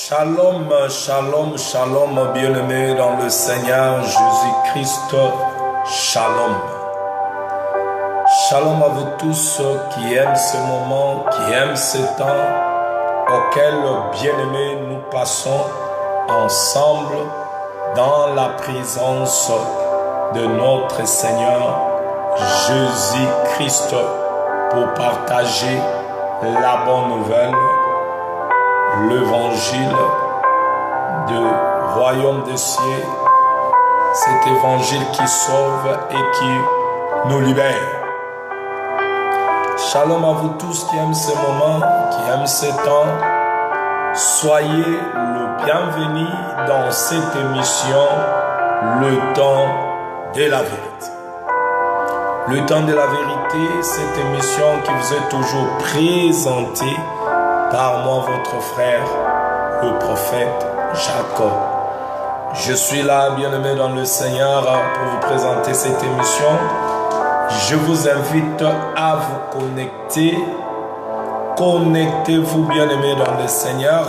Shalom, shalom, shalom, bien-aimés dans le Seigneur Jésus-Christ. Shalom. Shalom à vous tous qui aiment ce moment, qui aiment ce temps auquel, bien-aimés, nous passons ensemble dans la présence de notre Seigneur Jésus-Christ pour partager la bonne nouvelle, l'évangile du royaume des cieux, cet évangile qui sauve et qui nous libère. Shalom à vous tous qui aiment ce moment, qui aiment ce temps. Soyez le bienvenu dans cette émission, le temps de la vérité. Le temps de la vérité, cette émission qui vous est toujours présentée par moi, votre frère, le prophète Jacob. Je suis là, bien-aimé dans le Seigneur, pour vous présenter cette émission. Je vous invite à vous connecter. Connectez-vous, bien-aimé dans le Seigneur.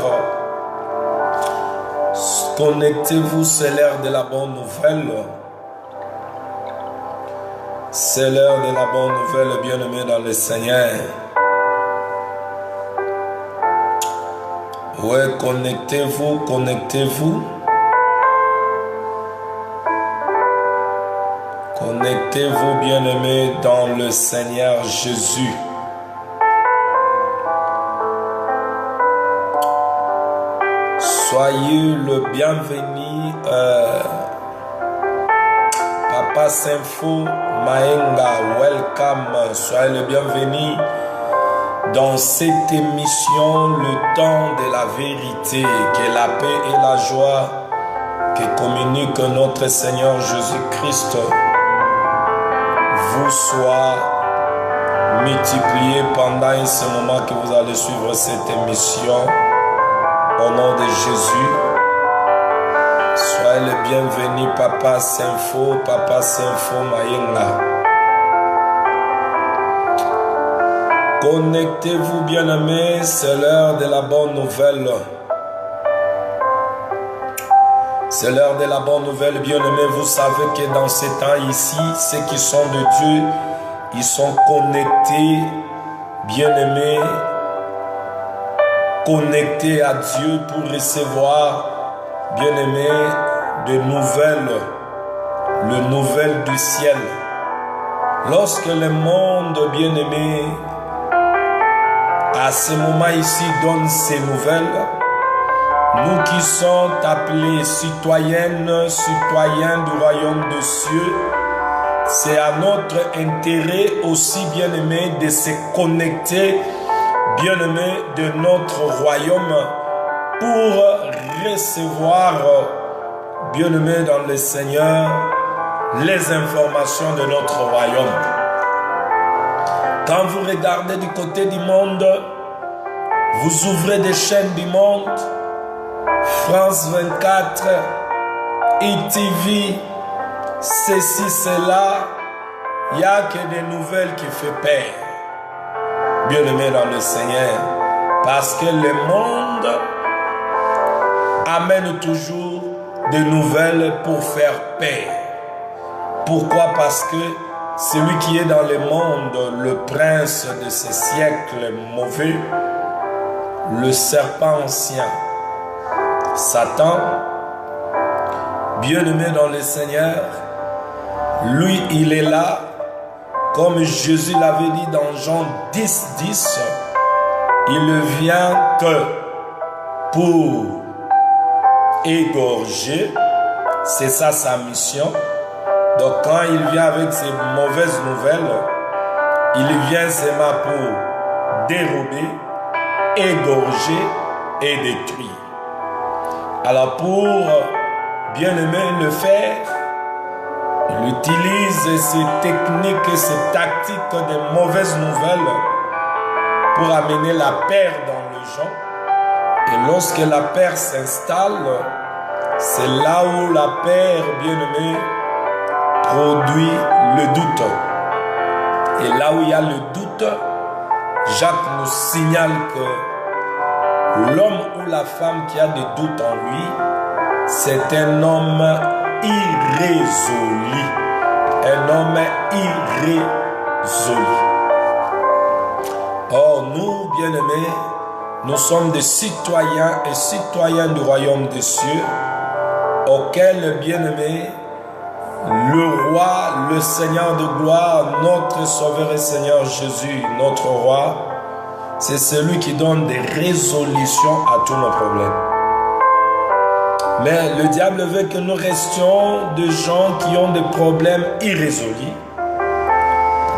Connectez-vous, c'est l'heure de la bonne nouvelle. C'est l'heure de la bonne nouvelle, bien-aimé dans le Seigneur. Ouais, connectez-vous, connectez-vous. Connectez-vous, bien-aimés, dans le Seigneur Jésus. Soyez le bienvenu. Papa Sinfo Maenga, welcome. Soyez le bienvenu dans cette émission, le temps de la vérité, que la paix et la joie que communique notre Seigneur Jésus-Christ vous soient multipliés pendant ce moment que vous allez suivre cette émission. Au nom de Jésus, soyez le bienvenu, Papa Sinfo Maenga. Connectez-vous, bien-aimés, c'est l'heure de la bonne nouvelle. C'est l'heure de la bonne nouvelle, bien-aimés. Vous savez que dans ces temps ici, ceux qui sont de Dieu, ils sont connectés, bien-aimés, connectés à Dieu pour recevoir, bien-aimés, de nouvelles, les nouvelles du ciel. Lorsque le monde, bien-aimé, à ce moment ici, donne ces nouvelles, nous qui sommes appelés citoyennes, citoyens du royaume des cieux, c'est à notre intérêt aussi, bien-aimé, de se connecter, bien-aimé, de notre royaume pour recevoir, bien-aimé, dans le Seigneur, les informations de notre royaume. Quand vous regardez du côté du monde, vous ouvrez des chaînes du monde, France 24, ITV, ceci, cela, il n'y a que des nouvelles qui font peur. Bien-aimé dans le Seigneur, parce que le monde amène toujours des nouvelles pour faire peur. Pourquoi? Parce que celui qui est dans le monde, le prince de ce siècle mauvais, le serpent ancien, Satan, bien-aimé dans le Seigneur, lui, il est là, comme Jésus l'avait dit dans Jean 10, 10, il ne vient que pour égorger, c'est ça sa mission. Donc quand il vient avec ces mauvaises nouvelles, il vient seulement pour dérober, égorger et détruire. Alors pour bien aimer le faire, il utilise ces techniques, ces tactiques de mauvaises nouvelles pour amener la peur dans les gens. Et lorsque la peur s'installe, c'est là où la peur, bien aimée, produit le doute. Et là où il y a le doute, Jacques nous signale que L'homme ou la femme qui a des doutes en lui, c'est un homme irrésolu. Un homme irrésolu. Or, nous, bien-aimés, nous sommes des citoyens et citoyens du royaume des cieux, auquel, bien-aimés, le roi, le Seigneur de gloire, notre Sauveur et Seigneur Jésus, notre roi, c'est celui qui donne des résolutions à tous nos problèmes. Mais le diable veut que nous restions des gens qui ont des problèmes irrésolus.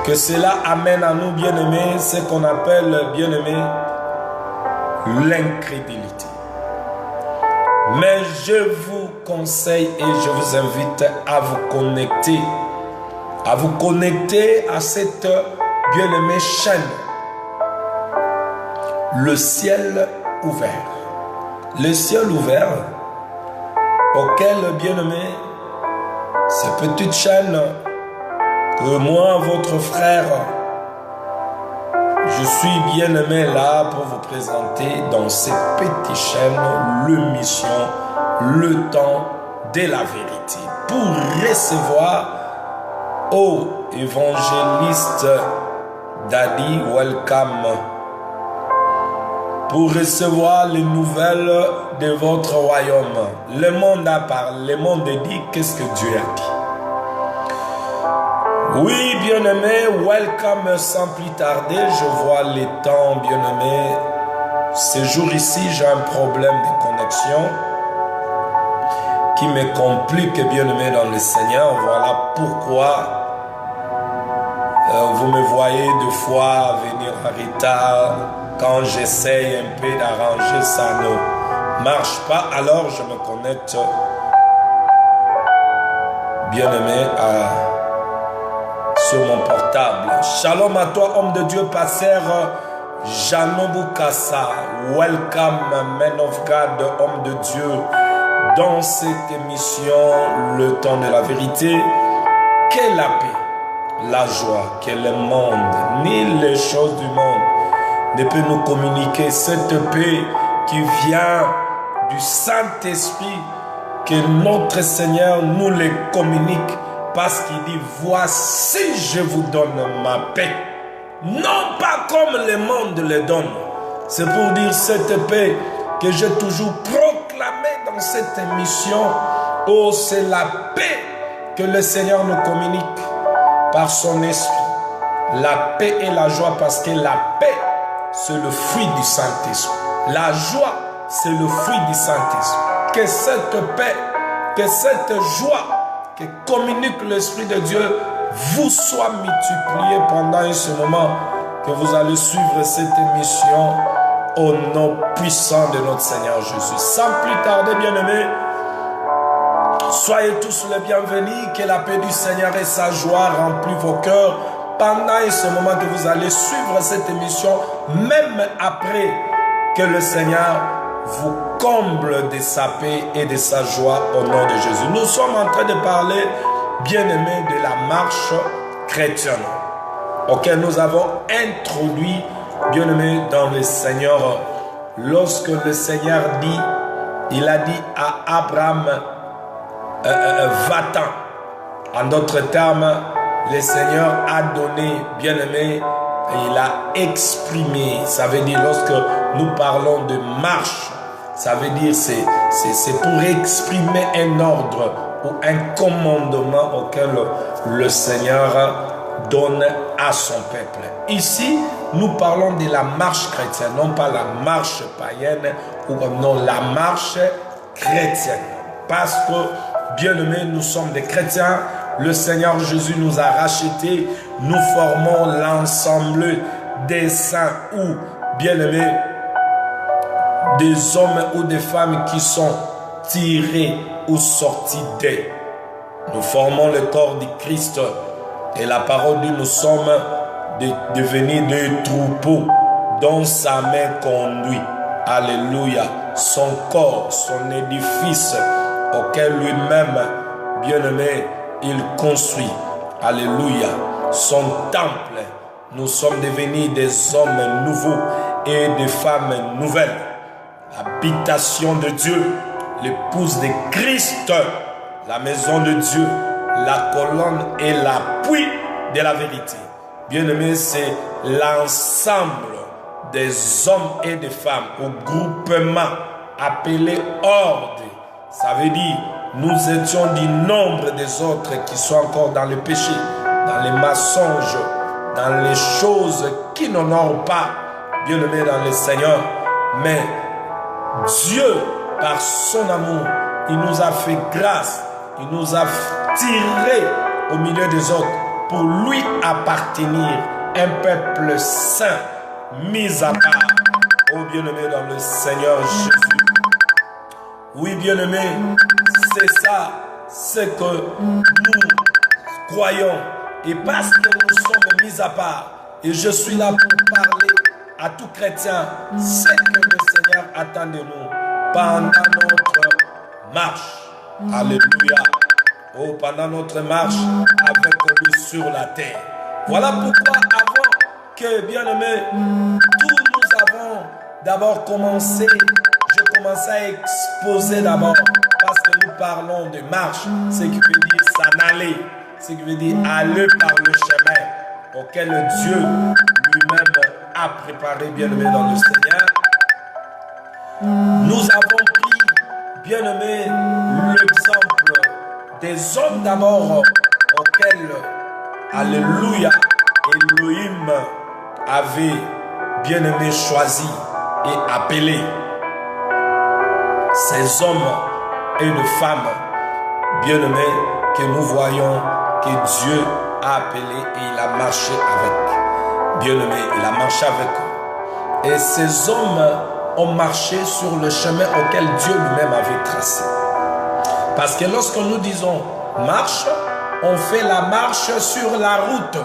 Que cela amène à nous, bien-aimés, ce qu'on appelle, bien-aimés, l'incrédulité. Mais je vous conseille et je vous invite à vous connecter à cette bien-aimée chaîne. Le ciel ouvert. Le ciel ouvert, auquel, bien-aimé, cette petite chaîne que moi, votre frère, je suis bien-aimé là pour vous présenter dans cette petite chaîne l'émission Le Temps de la Vérité. Pour recevoir, ô évangéliste Daddy, welcome. Pour recevoir les nouvelles de votre royaume. Le monde a parlé, le monde dit qu'est-ce que Dieu a dit. Oui, bien-aimé, welcome sans plus tarder. Je vois les temps, bien-aimé. Ce jour ici, j'ai un problème de connexion qui me complique, bien-aimé, dans le Seigneur. Voilà pourquoi vous me voyez deux fois venir en retard. Quand j'essaye un peu d'arranger, ça ne marche pas. Alors, je me connecte, bien-aimé, sur mon portable. Shalom à toi, homme de Dieu, pasteur Janobu Kassa. Welcome, man of God, homme de Dieu, dans cette émission, le temps de la vérité. Qu'est la paix, la joie, que le monde, ni les choses du monde ne peut nous communiquer. Cette paix qui vient du Saint-Esprit, que notre Seigneur nous les communique. Parce qu'il dit, voici je vous donne ma paix. Non pas comme le monde le donne. C'est pour dire cette paix que j'ai toujours proclamée dans cette émission. Oh, c'est la paix que le Seigneur nous communique par son esprit. La paix et la joie, parce que la paix, c'est le fruit du Saint-Esprit. La joie, c'est le fruit du Saint-Esprit. Que cette paix, que cette joie que communique l'Esprit de Dieu vous soit multipliée pendant ce moment que vous allez suivre cette émission au nom puissant de notre Seigneur Jésus. Sans plus tarder, bien-aimés, soyez tous les bienvenus, que la paix du Seigneur et sa joie remplissent vos cœurs pendant ce moment que vous allez suivre cette émission, même après que le Seigneur vous comble de sa paix et de sa joie au nom de Jésus. Nous sommes en train de parler, bien-aimés, de la marche chrétienne, auquel nous avons introduit, bien-aimés, dans le Seigneur. Lorsque le Seigneur dit, il a dit à Abraham, va-t'en. En d'autres termes, le Seigneur a donné, bien-aimé, il a exprimé. Ça veut dire, lorsque nous parlons de marche, ça veut dire c'est pour exprimer un ordre ou un commandement auquel le Seigneur donne à son peuple. Ici, nous parlons de la marche chrétienne, non pas la marche païenne, ou non, la marche chrétienne. Parce que, bien-aimés, nous sommes des chrétiens, le Seigneur Jésus nous a rachetés, nous formons l'ensemble des saints ou, bien-aimés, des hommes ou des femmes qui sont tirés ou sortis d'eux. Nous formons le corps du Christ et la parole dit nous sommes devenus des troupeaux dont sa main conduit. Alléluia. Son corps, son édifice auquel lui-même, bien-aimé, il construit. Alléluia. Son temple. Nous sommes devenus des hommes nouveaux et des femmes nouvelles. l'habitation de Dieu, l'épouse de Christ, la maison de Dieu, la colonne et l'appui de la vérité. Bien-aimés, c'est l'ensemble des hommes et des femmes au groupement appelé ordre. Ça veut dire, nous étions du nombre des autres qui sont encore dans le péché, dans les mensonges, dans les choses qui n'honorent pas, bien-aimés dans le Seigneur. Mais Dieu, par son amour, il nous a fait grâce, il nous a tirés au milieu des autres pour lui appartenir, un peuple saint, mis à part. Oh bien-aimé dans le Seigneur Jésus. Oui bien-aimé, c'est ça, c'est que nous croyons. Et parce que nous sommes mis à part, et je suis là pour parler à tout chrétien, c'est que le Seigneur attend de nous pendant notre marche. Alléluia. Oh, pendant notre marche avec lui sur la terre. Voilà pourquoi avant que, bien-aimé, tous nous avons d'abord commencé, je commençais à exposer d'abord, parce que nous parlons de marche, ce qui veut dire s'en aller, ce qui veut dire aller par le chemin auquel Dieu lui-même a préparé, bien-aimé dans le Seigneur. Nous avons pris, bien-aimé, l'exemple des hommes d'abord auxquels, alléluia, Elohim avait bien-aimé choisi et appelé. Ces hommes et de femmes bien-aimés que nous voyons que Dieu a appelé et il a marché avec. Bien-aimé, il a marché avec eux. Et ces hommes ont marché sur le chemin auquel Dieu lui-même avait tracé. Parce que lorsque nous disons marche, on fait la marche sur la route.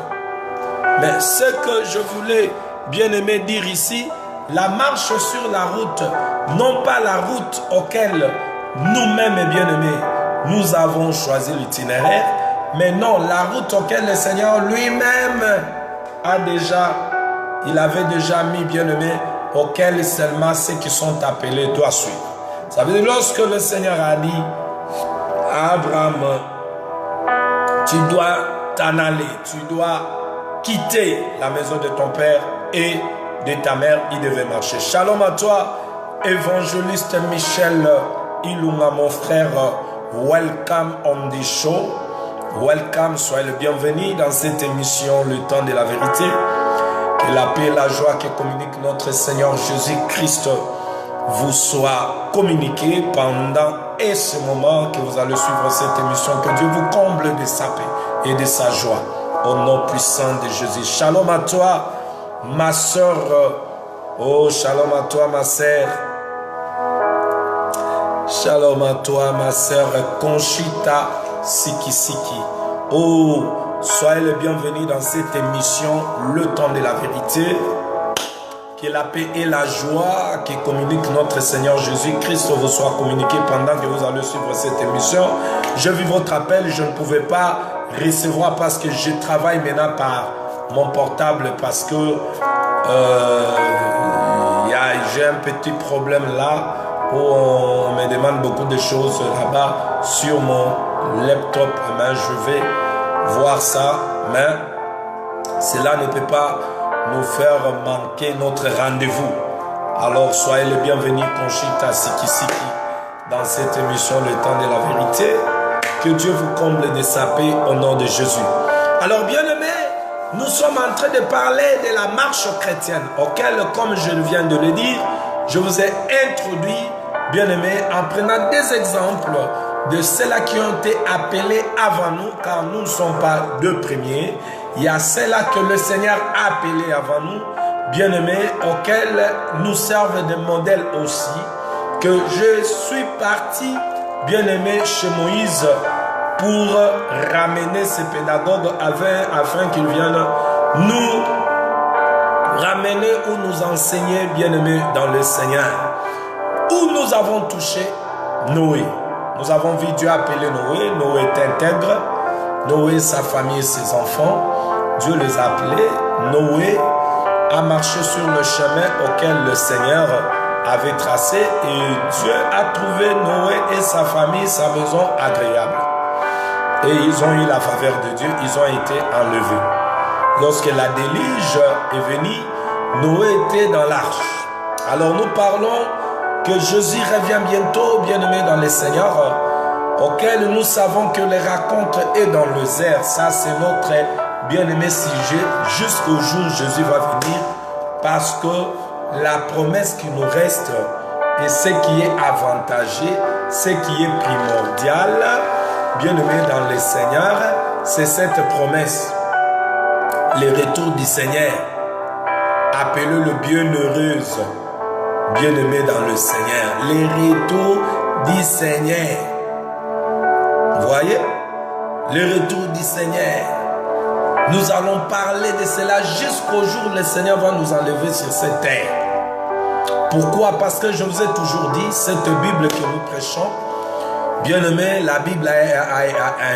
Mais ce que je voulais bien aimer dire ici, la marche sur la route, non pas la route auquel nous-mêmes bien aimés, nous avons choisi l'itinéraire, mais non, la route auquel le Seigneur lui-même il avait déjà mis bien aimé, auquel seulement ceux qui sont appelés doivent suivre. Ça veut dire lorsque le Seigneur a dit à Abraham, tu dois t'en aller, tu dois quitter la maison de ton père et de ta mère, il devait marcher. Shalom à toi, évangéliste Michel Ilunga, mon frère. Welcome on the show. Welcome, soyez le bienvenu dans cette émission, le temps de la vérité. Que la paix et la joie que communique notre Seigneur Jésus-Christ vous soit communiqué pendant et ce moment que vous allez suivre cette émission. Que Dieu vous comble de sa paix et de sa joie. Au nom puissant de Jésus. Shalom à toi, ma soeur. Oh, shalom à toi, ma sœur. Shalom à toi, ma sœur Conchita Siki. Oh, soyez le bienvenu dans cette émission, le temps de la vérité. Que la paix et la joie qui communique notre Seigneur Jésus-Christ vous soient communiquées pendant que vous allez suivre cette émission. Je vis votre appel, je ne pouvais pas recevoir parce que je travaille maintenant par mon portable parce que j'ai un petit problème là où on me demande beaucoup de choses là-bas sur mon laptop. Mais je vais voir ça, mais cela ne peut pas nous faire manquer notre rendez-vous. Alors soyez les bienvenus, Conchita Siki, dans cette émission Le Temps de la Vérité. Que Dieu vous comble de sa paix au nom de Jésus. Alors bien-aimés, nous sommes en train de parler de la marche chrétienne, auquel, comme je viens de le dire, je vous ai introduit, bien-aimés, en prenant des exemples de ceux-là qui ont été appelés avant nous, car nous ne sommes pas deux premiers. Il y a ceux-là que le Seigneur a appelés avant nous, bien-aimés, auxquels nous servent de modèles aussi, que je suis parti, bien-aimé, chez Moïse pour ramener ces pédagogues afin qu'ils viennent nous ramener ou nous enseigner, bien-aimés, dans le Seigneur. Où nous avons touché Noé. Nous avons vu Dieu appeler Noé. Noé est intègre. Noé, sa famille et ses enfants. Dieu les a appelés. Noé a marché sur le chemin auquel le Seigneur avait tracé et Dieu a trouvé Noé et sa famille, sa maison agréable. Et ils ont eu la faveur de Dieu, ils ont été enlevés. Lorsque la déluge est venue, Noé était dans l'arche. Alors nous parlons que Jésus revient bientôt, bien-aimé dans le Seigneur, auquel nous savons que les rencontres est dans le air. Ça, c'est notre bien-aimé sujet. Jusqu'au jour où Jésus va venir, parce que la promesse qui nous reste et ce qui est avantagé, ce qui est primordial, bien-aimé dans le Seigneur, c'est cette promesse. Le retour du Seigneur, appelez-le bienheureux, bien-aimé dans le Seigneur. Le retour du Seigneur. Vous voyez? Le retour du Seigneur. Nous allons parler de cela jusqu'au jour où le Seigneur va nous enlever sur cette terre. Pourquoi? Parce que je vous ai toujours dit, cette Bible que nous prêchons, bien-aimés, la Bible a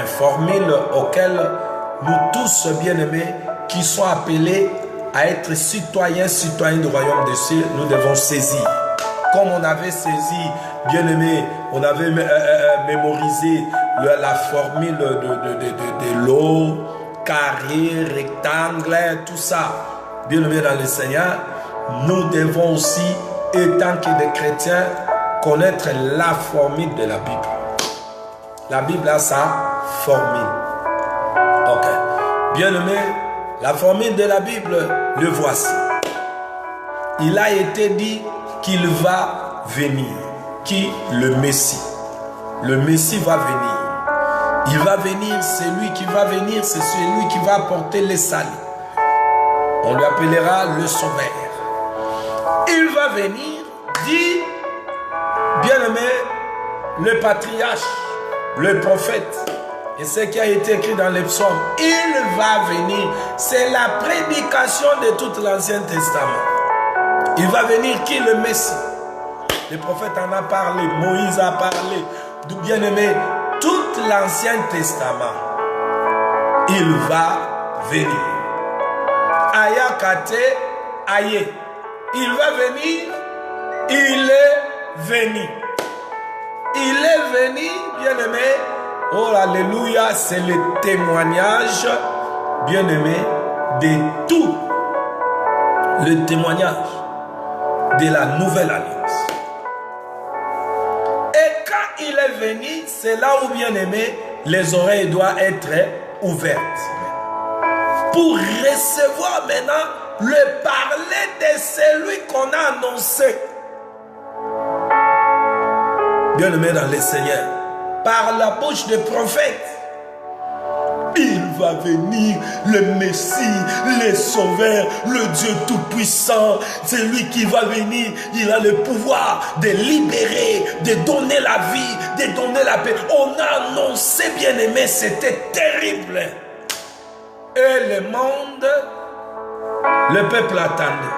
un formule auquel nous tous, bien-aimés, qui sont appelés à être citoyens du royaume des cieux, nous devons saisir. Comme on avait saisi, bien-aimés, on avait mémorisé la formule de l'eau, carré, rectangle, tout ça. Bien-aimés dans le Seigneur, nous devons aussi, étant que des chrétiens, connaître la formule de la Bible. La Bible a sa formule. Ok. Bien-aimés, la formule de la Bible, le voici. Il a été dit qu'il va venir. Qui? Le Messie. Le Messie va venir. Il va venir, c'est lui qui va venir, c'est celui qui va apporter les saluts. On lui appellera le Sauveur. Il va venir, dit, bien-aimé, le patriarche, le prophète. Et ce qui a été écrit dans les psaumes, il va venir. C'est la prédication de tout l'Ancien Testament. Il va venir qui? Le Messie. Le prophète en a parlé, Moïse a parlé, du bien-aimé, tout l'Ancien Testament. Il va venir. Ayakate, aye. Il va venir, il est venu. Il est venu, bien-aimé. Oh, alléluia, c'est le témoignage, bien-aimé, de tout. Le témoignage de la nouvelle alliance. Et quand il est venu, c'est là où, bien-aimé, les oreilles doivent être ouvertes. Pour recevoir maintenant le parler de celui qu'on a annoncé. Bien-aimé dans le Seigneur. Par la bouche des prophètes. Il va venir, le Messie, le Sauveur, le Dieu Tout-Puissant. C'est lui qui va venir. Il a le pouvoir de libérer, de donner la vie, de donner la paix. On a annoncé, bien-aimé, c'était terrible. Et le monde, le peuple attendait.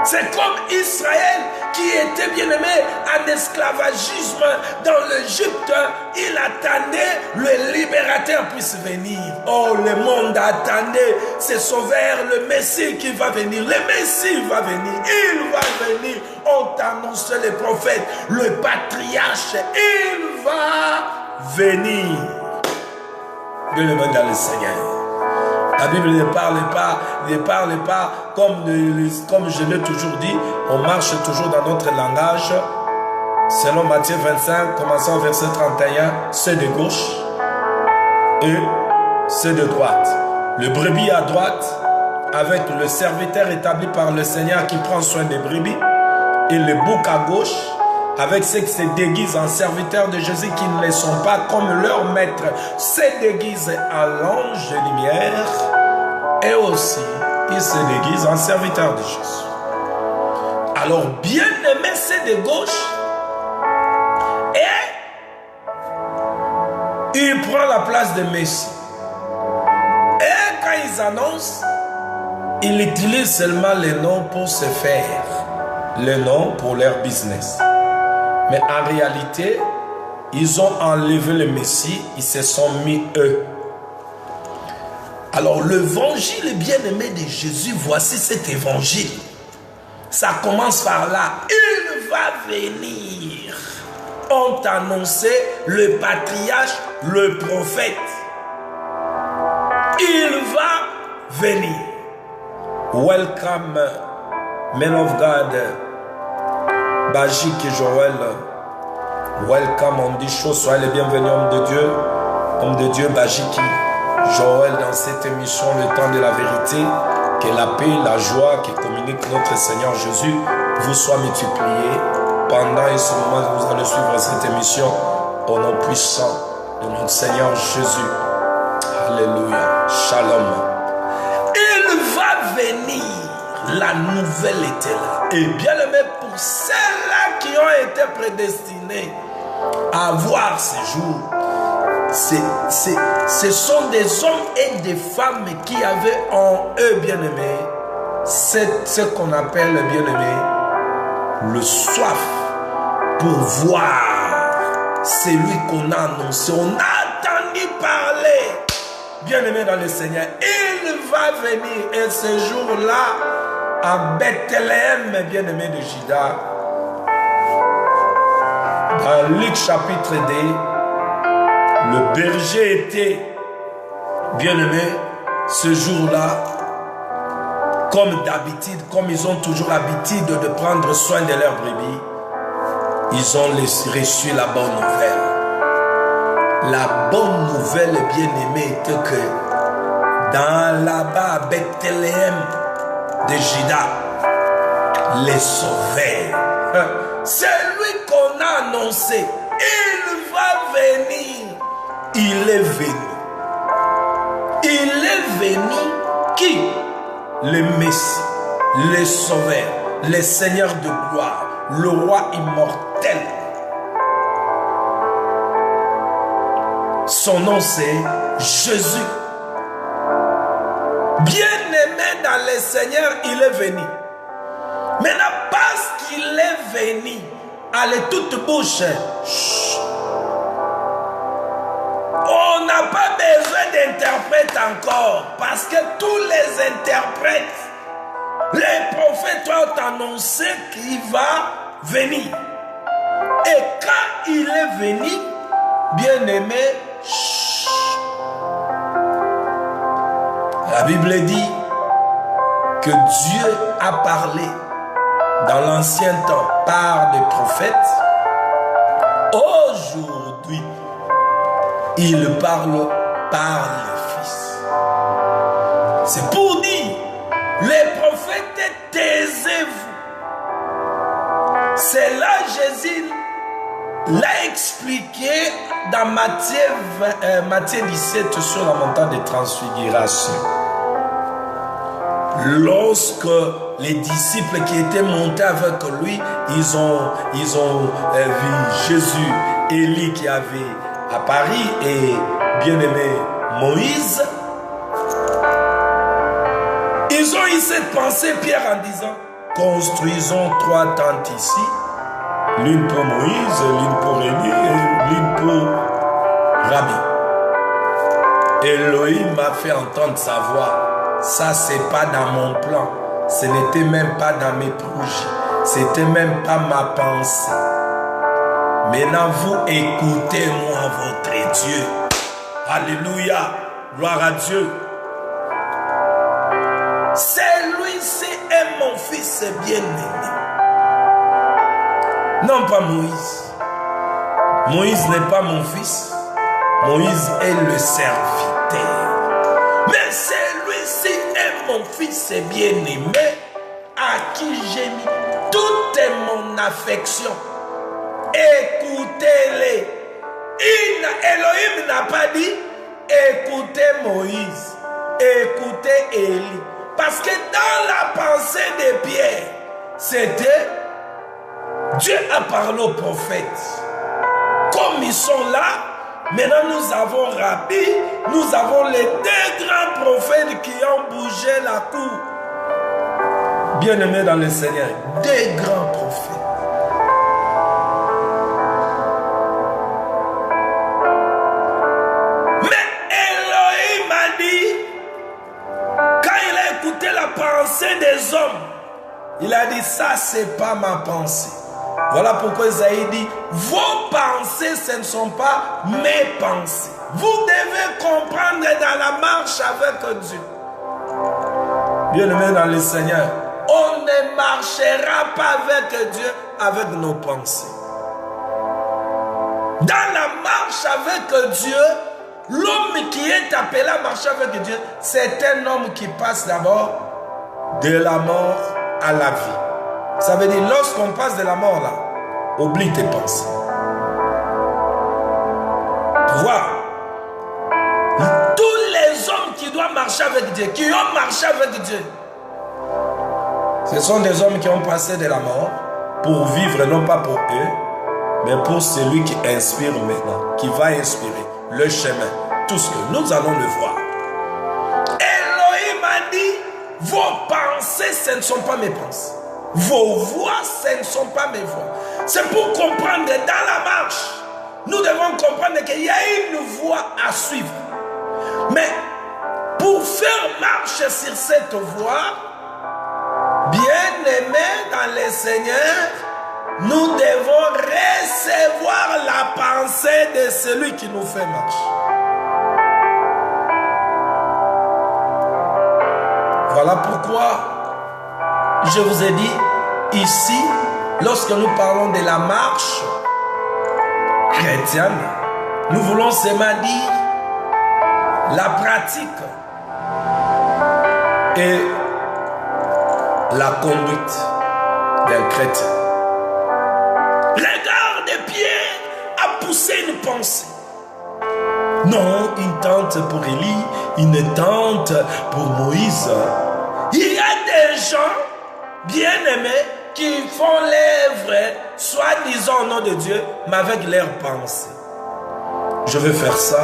C'est comme Israël qui était bien-aimé en esclavagisme dans l'Égypte. Il attendait le libérateur puisse venir. Oh, le monde attendait ce sauveur, le Messie qui va venir. Le Messie va venir. Il va venir. On t'annonce les prophètes, le patriarche. Il va venir. Bien-aimé dans le Seigneur. La Bible ne parle pas comme je l'ai toujours dit, on marche toujours dans notre langage. Selon Matthieu 25, commençant au verset 31, c'est de gauche et c'est de droite. Le brebis à droite, avec le serviteur établi par le Seigneur qui prend soin des brebis, et le bouc à gauche, avec ceux qui se déguisent en serviteurs de Jésus qui ne les sont pas comme leur maître, se déguisent en l'ange de lumière et aussi ils se déguisent en serviteurs de Jésus. Alors bien-aimé, c'est de gauche et il prend la place de Messie. Et quand ils annoncent, ils utilisent seulement les noms pour se faire, les noms pour leur business. Mais en réalité, ils ont enlevé le Messie, ils se sont mis eux. Alors l'évangile bien-aimé de Jésus, voici cet évangile. ça commence par là. Il va venir. On t'a annoncé le patriarche, le prophète. Il va venir. Welcome, men of God, Bajik et Joël. Welcome, on dit chaud, soyez les bienvenus, homme de Dieu, Bajiki, Joël, dans cette émission, le temps de la vérité, que la paix, la joie qui communique notre Seigneur Jésus vous soit multipliée pendant ce moment que vous allez suivre cette émission au nom puissant de notre Seigneur Jésus. Alléluia, shalom. Il va venir, la nouvelle était là. Et bien aimé, pour ceux-là qui ont été prédestinés à voir ces jours, ce sont des hommes et des femmes qui avaient en eux, bien-aimés, ce qu'on appelle, bien-aimé, le soif pour voir celui qu'on a annoncé. On a entendu parler, bien-aimé dans le Seigneur. Il va venir, et ce jour-là, à Bethléem, bien-aimé de Juda, dans Luc chapitre 2, le berger était, bien-aimé, ce jour-là, comme d'habitude, comme ils ont toujours l'habitude de prendre soin de leurs brebis, ils ont reçu la bonne nouvelle. La bonne nouvelle, bien-aimé, était que dans là-bas, à Bethléem de Juda, les sauveurs, celui qu'on a annoncé, il va venir. Il est venu. Il est venu qui? Le Messie, le Sauveur, le Seigneur de gloire, le roi immortel. Son nom c'est Jésus. Bien-aimé dans le Seigneur, il est venu. Maintenant, parce qu'il est venu, allez toute bouche. On n'a pas besoin d'interprètes encore, parce que tous les interprètes, les prophètes ont annoncé qu'il va venir. Et quand il est venu, bien-aimé, la Bible dit que Dieu a parlé dans l'ancien temps par des prophètes. Aujourd'hui, il parle par le Fils. C'est pour dire, les prophètes, taisez-vous. C'est là Jésus l'a expliqué dans Matthieu 17 sur la montagne de transfiguration. Lorsque les disciples qui étaient montés avec lui, ils ont vu Jésus, Élie qui avait à Paris et bien-aimé Moïse. Ils ont eu cette pensée, Pierre, en disant, construisons 3 tentes ici, l'une pour Moïse, l'une pour Élie et l'une pour Rabbi. Elohim m'a fait entendre sa voix. Ça, c'est pas dans mon plan. Ce n'était même pas dans mes projets. C'était même pas ma pensée. Maintenant, vous écoutez-moi, votre Dieu. Alléluia. Gloire à Dieu. Celui-ci est mon fils bien-aimé. Non pas Moïse. Moïse n'est pas mon fils. Moïse est le serviteur. Mais celui-ci est mon fils bien-aimé à qui j'ai mis toute mon affection. Écoutez-les. Elohim n'a pas dit écoutez Moïse, écoutez Élie. Parce que dans la pensée de Pierre, c'était Dieu a parlé aux prophètes. Comme ils sont là, maintenant nous avons Rabbi, nous avons les 2 grands prophètes qui ont bougé la cour. Bien-aimés dans le Seigneur, 2 grands prophètes. pensée des hommes, Il a dit, ça, c'est pas ma pensée. Voilà pourquoi Isaïe dit, vos pensées, ce ne sont pas mes pensées. Vous devez comprendre dans la marche avec Dieu. Bien-aimés dans le Seigneur, on ne marchera pas avec Dieu avec nos pensées. Dans la marche avec Dieu, l'homme qui est appelé à marcher avec Dieu, c'est un homme qui passe d'abord de la mort à la vie. Ça veut dire, lorsqu'on passe de la mort là, oublie tes pensées. Voir. Tous les hommes qui doivent marcher avec Dieu, qui ont marché avec Dieu, ce sont des hommes qui ont passé de la mort pour vivre, non pas pour eux, mais pour celui qui inspire maintenant, qui va inspirer le chemin, tout ce que nous allons le voir. Elohim a dit, vos pensées, ce ne sont pas mes pensées. Vos voix, ce ne sont pas mes voix. C'est pour comprendre dans la marche, nous devons comprendre qu'il y a une voie à suivre. Mais pour faire marche sur cette voie, bien-aimés dans le Seigneur, nous devons recevoir la pensée de celui qui nous fait marche. Voilà pourquoi je vous ai dit ici, lorsque nous parlons de la marche chrétienne, nous voulons seulement dire la pratique et la conduite d'un chrétien. Regarde, Pierre a poussé une pensée. Non, une tente pour Élie, une tente pour Moïse. Il y a des gens bien-aimés qui font l'œuvre, soi-disant au nom de Dieu, mais avec leurs pensées. Je vais faire ça,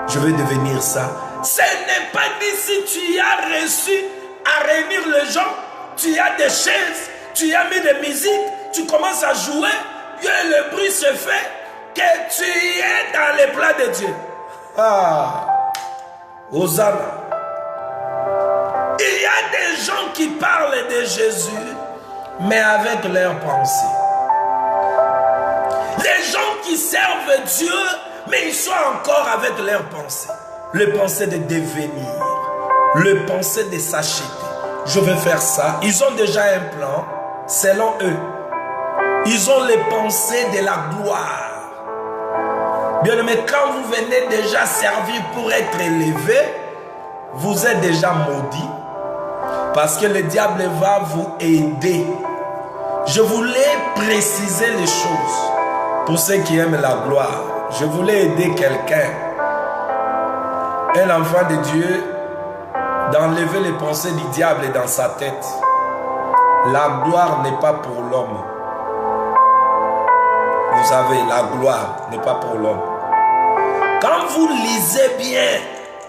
je vais devenir ça. Ce n'est pas dit si tu as reçu à réunir les gens, tu as des chaises, tu as mis de musique, tu commences à jouer, et le bruit se fait, que tu es dans les plans de Dieu. Ah, Hosanna. Il y a des gens qui parlent de Jésus, mais avec leurs pensées. Les gens qui servent Dieu, mais ils sont encore avec leurs pensées. Le pensée de devenir, le pensée de s'acheter. Je vais faire ça. Ils ont déjà un plan, selon eux. Ils ont les pensées de la gloire. Bien aimé, quand vous venez déjà servir pour être élevé, vous êtes déjà maudit. Parce que le diable va vous aider. Je voulais préciser les choses. Pour ceux qui aiment la gloire, je voulais aider quelqu'un, un enfant de Dieu, d'enlever les pensées du diable dans sa tête. La gloire n'est pas pour l'homme. Vous savez, la gloire n'est pas pour l'homme. Quand vous lisez bien,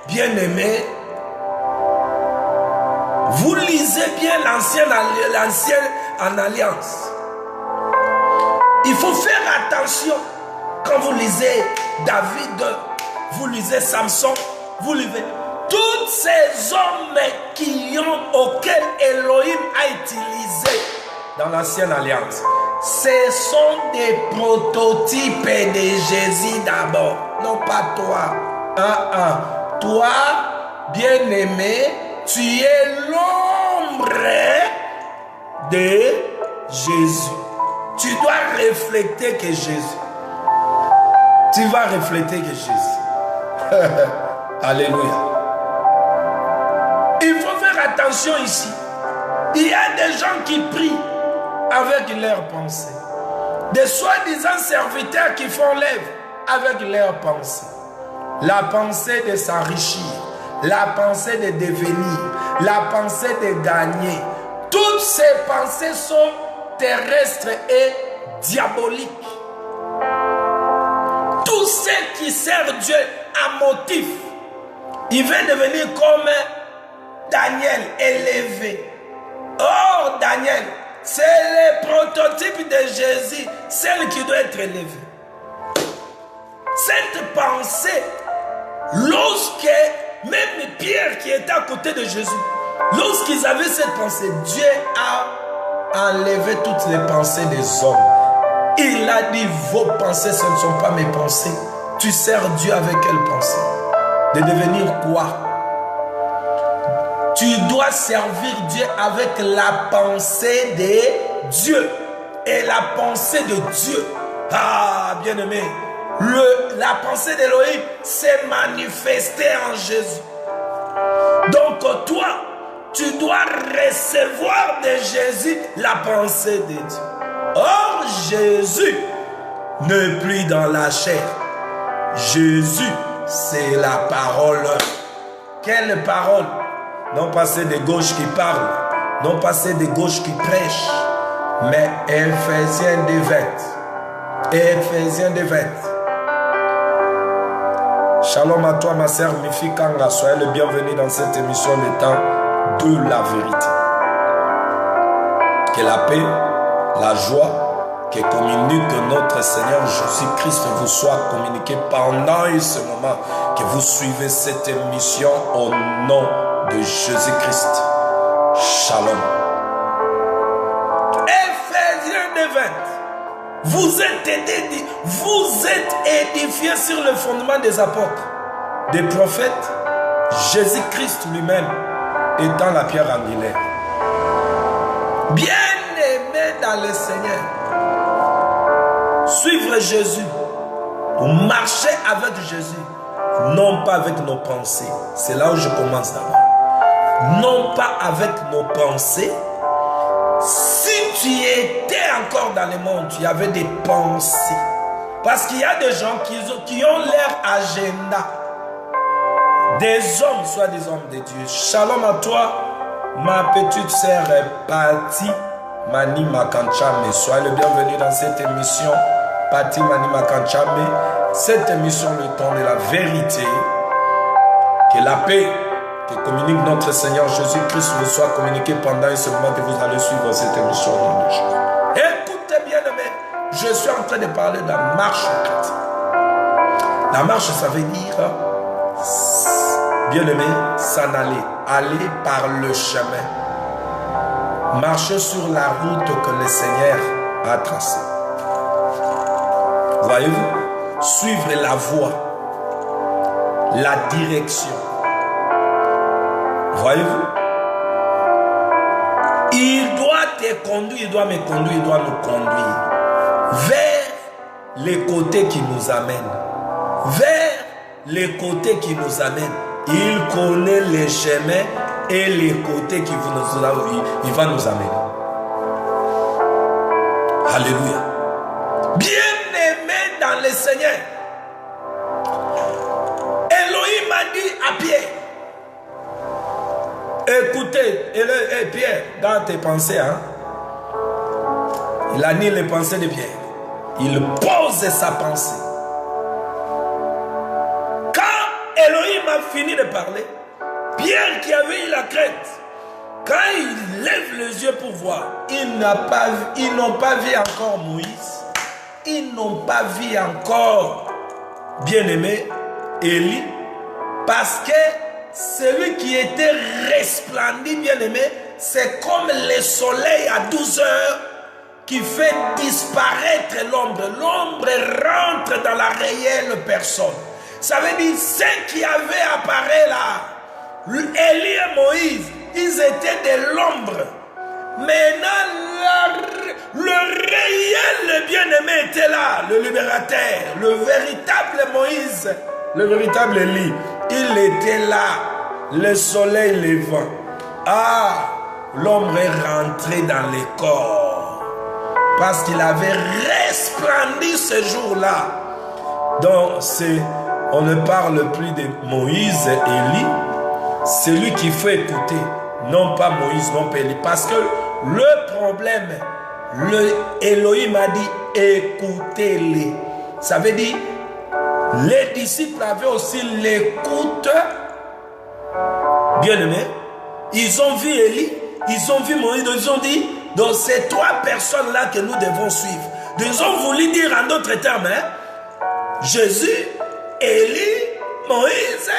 bien-aimé, vous lisez bien l'ancienne en alliance. Il faut faire attention quand vous lisez David, vous lisez Samson, vous lisez tous ces hommes auxquels Elohim a utilisé dans l'ancienne alliance. Ce sont des prototypes de Jésus d'abord, non pas toi. Toi, bien-aimé, tu es l'ombre de Jésus. Tu dois refléter que Jésus. Tu vas refléter que Jésus. Alléluia. Il faut faire attention ici. Il y a des gens qui prient avec leurs pensées. Des soi-disant serviteurs qui font l'œuvre avec leurs pensées. La pensée de s'enrichir, la pensée de devenir, la pensée de gagner. Toutes ces pensées sont terrestres et diaboliques. Tous ceux qui servent Dieu à motif, ils veulent devenir comme Daniel, élevé. Or, Daniel, c'est le prototype de Jésus, celle qui doit être élevée. Cette pensée, lorsque même Pierre qui était à côté de Jésus, lorsqu'ils avaient cette pensée, Dieu a enlevé toutes les pensées des hommes. Il a dit, vos pensées, ce ne sont pas mes pensées. Tu sers Dieu avec quelle pensée? De devenir quoi? Tu dois servir Dieu avec la pensée de Dieu. Et la pensée de Dieu, ah, bien-aimé, la pensée d'Élohim s'est manifestée en Jésus. Donc toi, tu dois recevoir de Jésus la pensée de Dieu. Or, Jésus n'est plus dans la chair. Jésus, c'est la parole. Quelle parole? Non pas c'est des gauches qui parlent, non pas c'est des gauches qui prêchent, mais Éphésiens 2:20. Éphésiens 2:20. Shalom à toi ma sœur Mifi Kanga, soyez le bienvenu dans cette émission des temps de la vérité. Que la paix, la joie, que communique notre Seigneur Jésus-Christ vous soit communiqué pendant ce moment que vous suivez cette émission au nom de Jésus-Christ. Shalom. Éphésiens 2:20. Vous êtes édifiés sur le fondement des apôtres, des prophètes, Jésus-Christ lui-même étant la pierre angulaire. Bien-aimés dans le Seigneur, suivre Jésus, ou marcher avec Jésus, non pas avec nos pensées. C'est là où je commence d'abord. Non pas avec nos pensées. Si tu étais encore dans le monde, tu avais des pensées. Parce qu'il y a des gens qui ont leur agenda. Des hommes, soit des hommes de Dieu. Shalom à toi, ma petite sœur Patti Mani Makanchame. Sois le bienvenu dans cette émission, Patti Mani Makanchame. Cette émission, le temps de la vérité. Que la paix que communique notre Seigneur Jésus-Christ vous soit communiquée pendant ce moment que vous allez suivre cette émission. Écoutez bien, aimé, je suis en train de parler de la marche chrétienne. La marche, ça veut dire, bien aimé, s'en aller par le chemin. Marcher sur la route que le Seigneur a tracée. Voyez-vous, suivre la voie, la direction. Voyez-vous, il doit te conduire, il doit me conduire, il doit nous conduire vers les côtés qui nous amènent. Vers les côtés qui nous amènent. Il connaît les chemins et les côtés qui il va nous amener. Alléluia. Bien-aimé dans le Seigneur, Elohim a dit à Pierre, écoutez, Pierre, dans tes pensées, hein, il a ni les pensées de Pierre. Il pose sa pensée. Quand Elohim a fini de parler, Pierre qui avait eu la crainte, quand il lève les yeux pour voir, ils n'ont pas vu encore Moïse. Ils n'ont pas vu encore, bien-aimé, Élie, parce que celui qui était resplendi, bien-aimé, c'est comme le soleil à 12 heures qui fait disparaître l'ombre. L'ombre rentre dans la réelle personne. Ça veut dire, ceux qui avaient apparu là, Élie et Moïse, ils étaient de l'ombre. Maintenant, le réel bien-aimé était là, le libérateur, le véritable Moïse, le véritable Élie. Il était là, le soleil levant. Ah, l'homme est rentré dans les corps parce qu'il avait resplendi ce jour-là. Donc, on ne parle plus de Moïse et Élie. C'est lui qui fait écouter, non pas Moïse, non pas Élie. Parce que le problème, Elohim a dit écoutez-les. Ça veut dire, les disciples avaient aussi l'écoute. Bien aimé, ils ont vu Élie, ils ont vu Moïse, ils ont dit, donc ces trois personnes-là que nous devons suivre. Ils ont voulu dire en d'autres termes, hein, Jésus, Élie, Moïse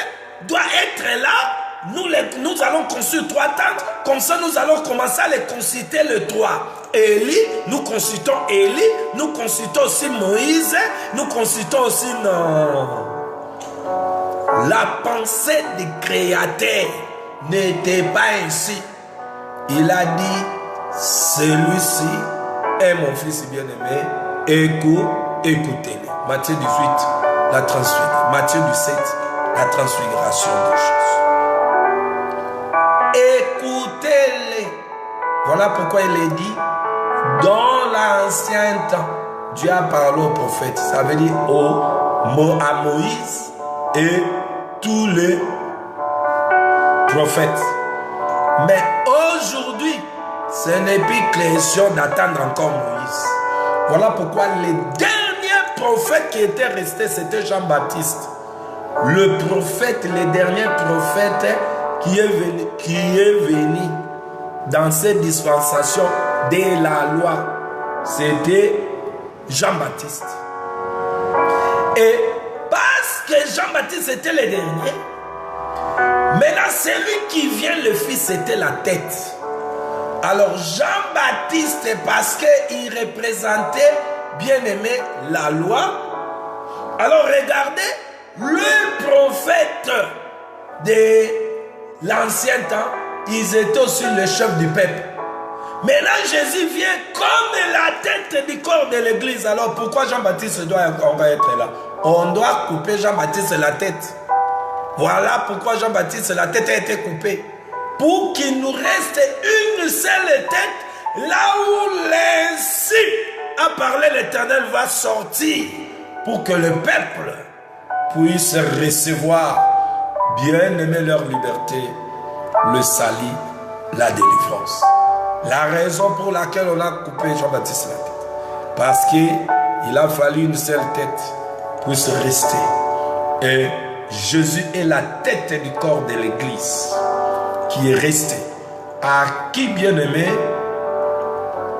doit être là nous allons construire 3 tentes. Comme ça, nous allons commencer à les consulter le 3. Élie, nous consultons Élie, nous consultons aussi Moïse, nous consultons aussi non. La pensée du Créateur n'était pas ainsi. Il a dit, celui-ci est mon fils bien-aimé, écoutez-le. Matthieu 18, la transfiguration. Matthieu 17, la transfiguration des choses. Écoutez-les. Voilà pourquoi il est dit, dans l'ancien temps, Dieu a parlé aux prophètes. Ça veut dire à Moïse et tous les prophètes. Mais aujourd'hui, ce n'est plus question d'attendre encore Moïse. Voilà pourquoi les derniers prophètes qui étaient restés, c'était Jean-Baptiste. Le prophète, les derniers prophètes qui est venu dans cette dispensation de la loi, c'était Jean-Baptiste. Et parce que Jean-Baptiste était le dernier, maintenant celui qui vient le fils, c'était la tête. Alors Jean-Baptiste, parce qu'il représentait, bien aimé, la loi. Alors regardez, le prophète de l'ancien temps, ils étaient aussi le chef du peuple. Maintenant Jésus vient comme la tête du corps de l'église. Alors pourquoi Jean-Baptiste doit encore être là? On doit couper Jean-Baptiste la tête. Voilà pourquoi Jean-Baptiste la tête a été coupée. Pour qu'il nous reste une seule tête, là où l'ainsi a parlé l'Éternel va sortir, pour que le peuple puisse recevoir, bien aimer leur liberté, le salut, la délivrance. La raison pour laquelle on a coupé Jean-Baptiste la tête, parce qu'il a fallu une seule tête pour se rester. Et Jésus est la tête du corps de l'Église qui est resté, à qui, bien aimé,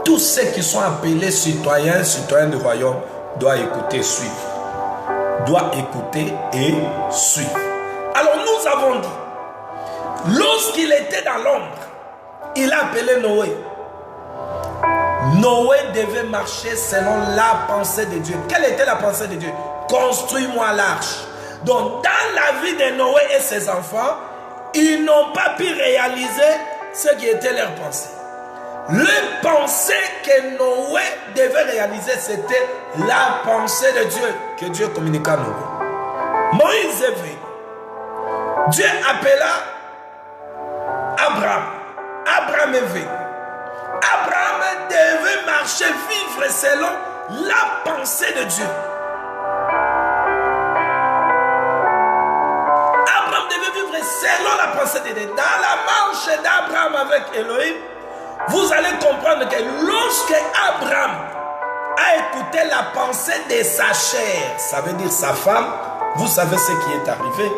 tous ceux qui sont appelés citoyens du royaume doivent écouter, suivre. Doivent écouter et suivre. Alors nous avons dit, lorsqu'il était dans l'ombre, il a appelé Noé. Noé devait marcher selon la pensée de Dieu. Quelle était la pensée de Dieu? Construis-moi l'arche. Donc dans la vie de Noé et ses enfants, ils n'ont pas pu réaliser ce qui était leur pensée. Le pensée que Noé devait réaliser, c'était la pensée de Dieu, que Dieu communiqua à Noé. Moïse est venu. Dieu appela Abraham. Abraham est venu. Abraham devait marcher, vivre selon la pensée de Dieu. Selon la pensée de Dieu. Dans la marche d'Abraham avec Elohim, vous allez comprendre que lorsque Abraham a écouté la pensée de sa chair, ça veut dire sa femme, vous savez ce qui est arrivé.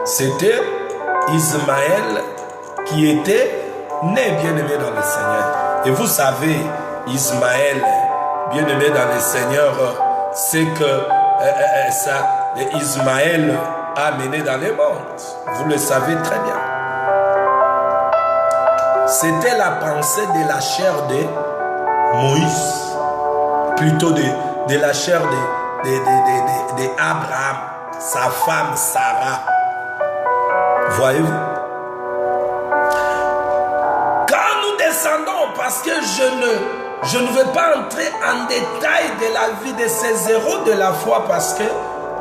C'était Ismaël qui était né bien-aimé dans le Seigneur. Et vous savez, Ismaël, bien-aimé dans le Seigneur, c'est que Ismaël a mené dans les mondes. Vous le savez très bien. C'était la pensée de la chair de Moïse, plutôt de la chair de Abraham, sa femme Sarah. Voyez-vous? Quand nous descendons, parce que je ne vais pas entrer en détail de la vie de ces héros de la foi, parce que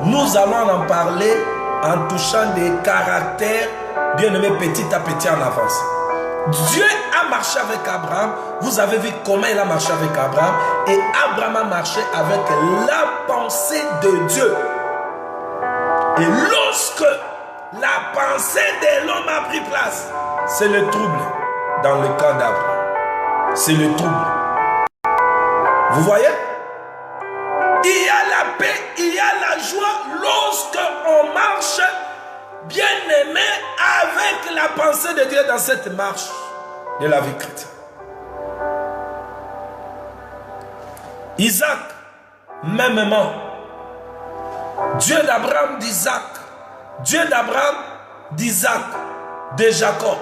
nous allons en parler en touchant des caractères, bien aimés, petit à petit en avance. Dieu a marché avec Abraham. Vous avez vu comment il a marché avec Abraham. Et Abraham a marché avec la pensée de Dieu. Et lorsque la pensée de l'homme a pris place, c'est le trouble dans le cas d'Abraham. C'est le trouble. Vous voyez? Il y a la paix, il y a la joie lorsque on marche, bien aimé, avec la pensée de Dieu dans cette marche de la vie chrétienne. Isaac, mêmement, Dieu d'Abraham d'Isaac, Dieu d'Abraham d'Isaac, de Jacob.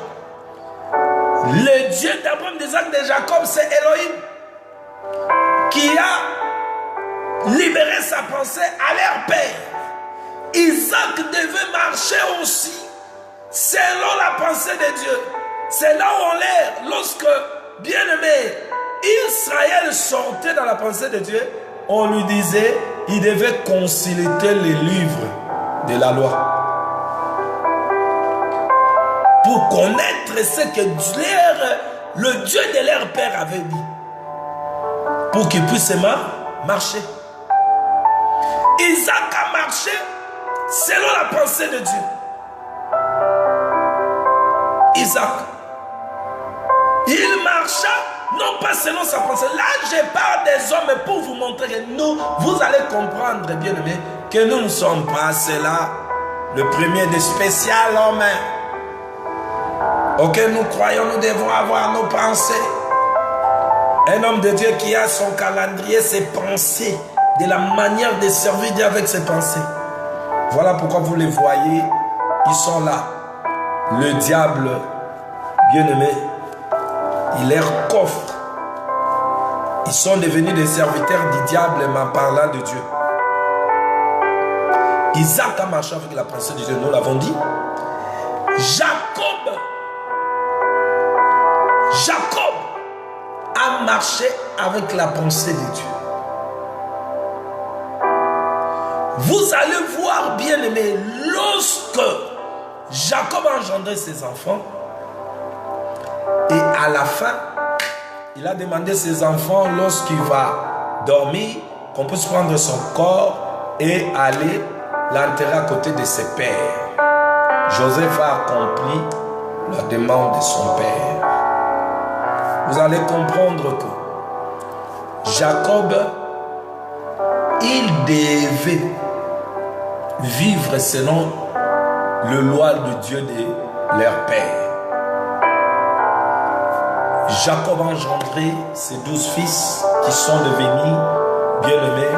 Le Dieu d'Abraham, d'Isaac, de Jacob, c'est Elohim qui a libéré sa pensée à leur père. Isaac devait marcher aussi selon la pensée de Dieu. C'est là où on l'est. Lorsque, bien aimé, Israël sortait dans la pensée de Dieu, on lui disait, il devait consulter les livres de la loi pour connaître ce que le Dieu de leur père avait dit, pour qu'il puisse marcher. Isaac a marché selon la pensée de Dieu. Isaac, il marcha non pas selon sa pensée. Là, je parle des hommes pour vous montrer que nous, vous allez comprendre, bien aimé, que nous ne sommes pas cela, le premier des spécial hommes. Auquel nous croyons, nous devons avoir nos pensées. Un homme de Dieu qui a son calendrier, ses pensées, de la manière de servir Dieu avec ses pensées. Voilà pourquoi vous les voyez, ils sont là. Le diable, bien aimé, il leur coffre. Ils sont devenus des serviteurs du diable, en parlant de Dieu. Isaac a marché avec la pensée de Dieu, nous l'avons dit. Jacob a marché avec la pensée de Dieu. Vous allez voir, bien aimé, lorsque Jacob a engendré ses enfants, et à la fin, il a demandé à ses enfants, lorsqu'il va dormir, qu'on puisse prendre son corps et aller l'enterrer à côté de ses pères. Joseph a accompli la demande de son père. Vous allez comprendre que Jacob, il devait vivre selon le loi de Dieu de leur père. Jacob a engendré ses 12 fils qui sont devenus, bien aimés,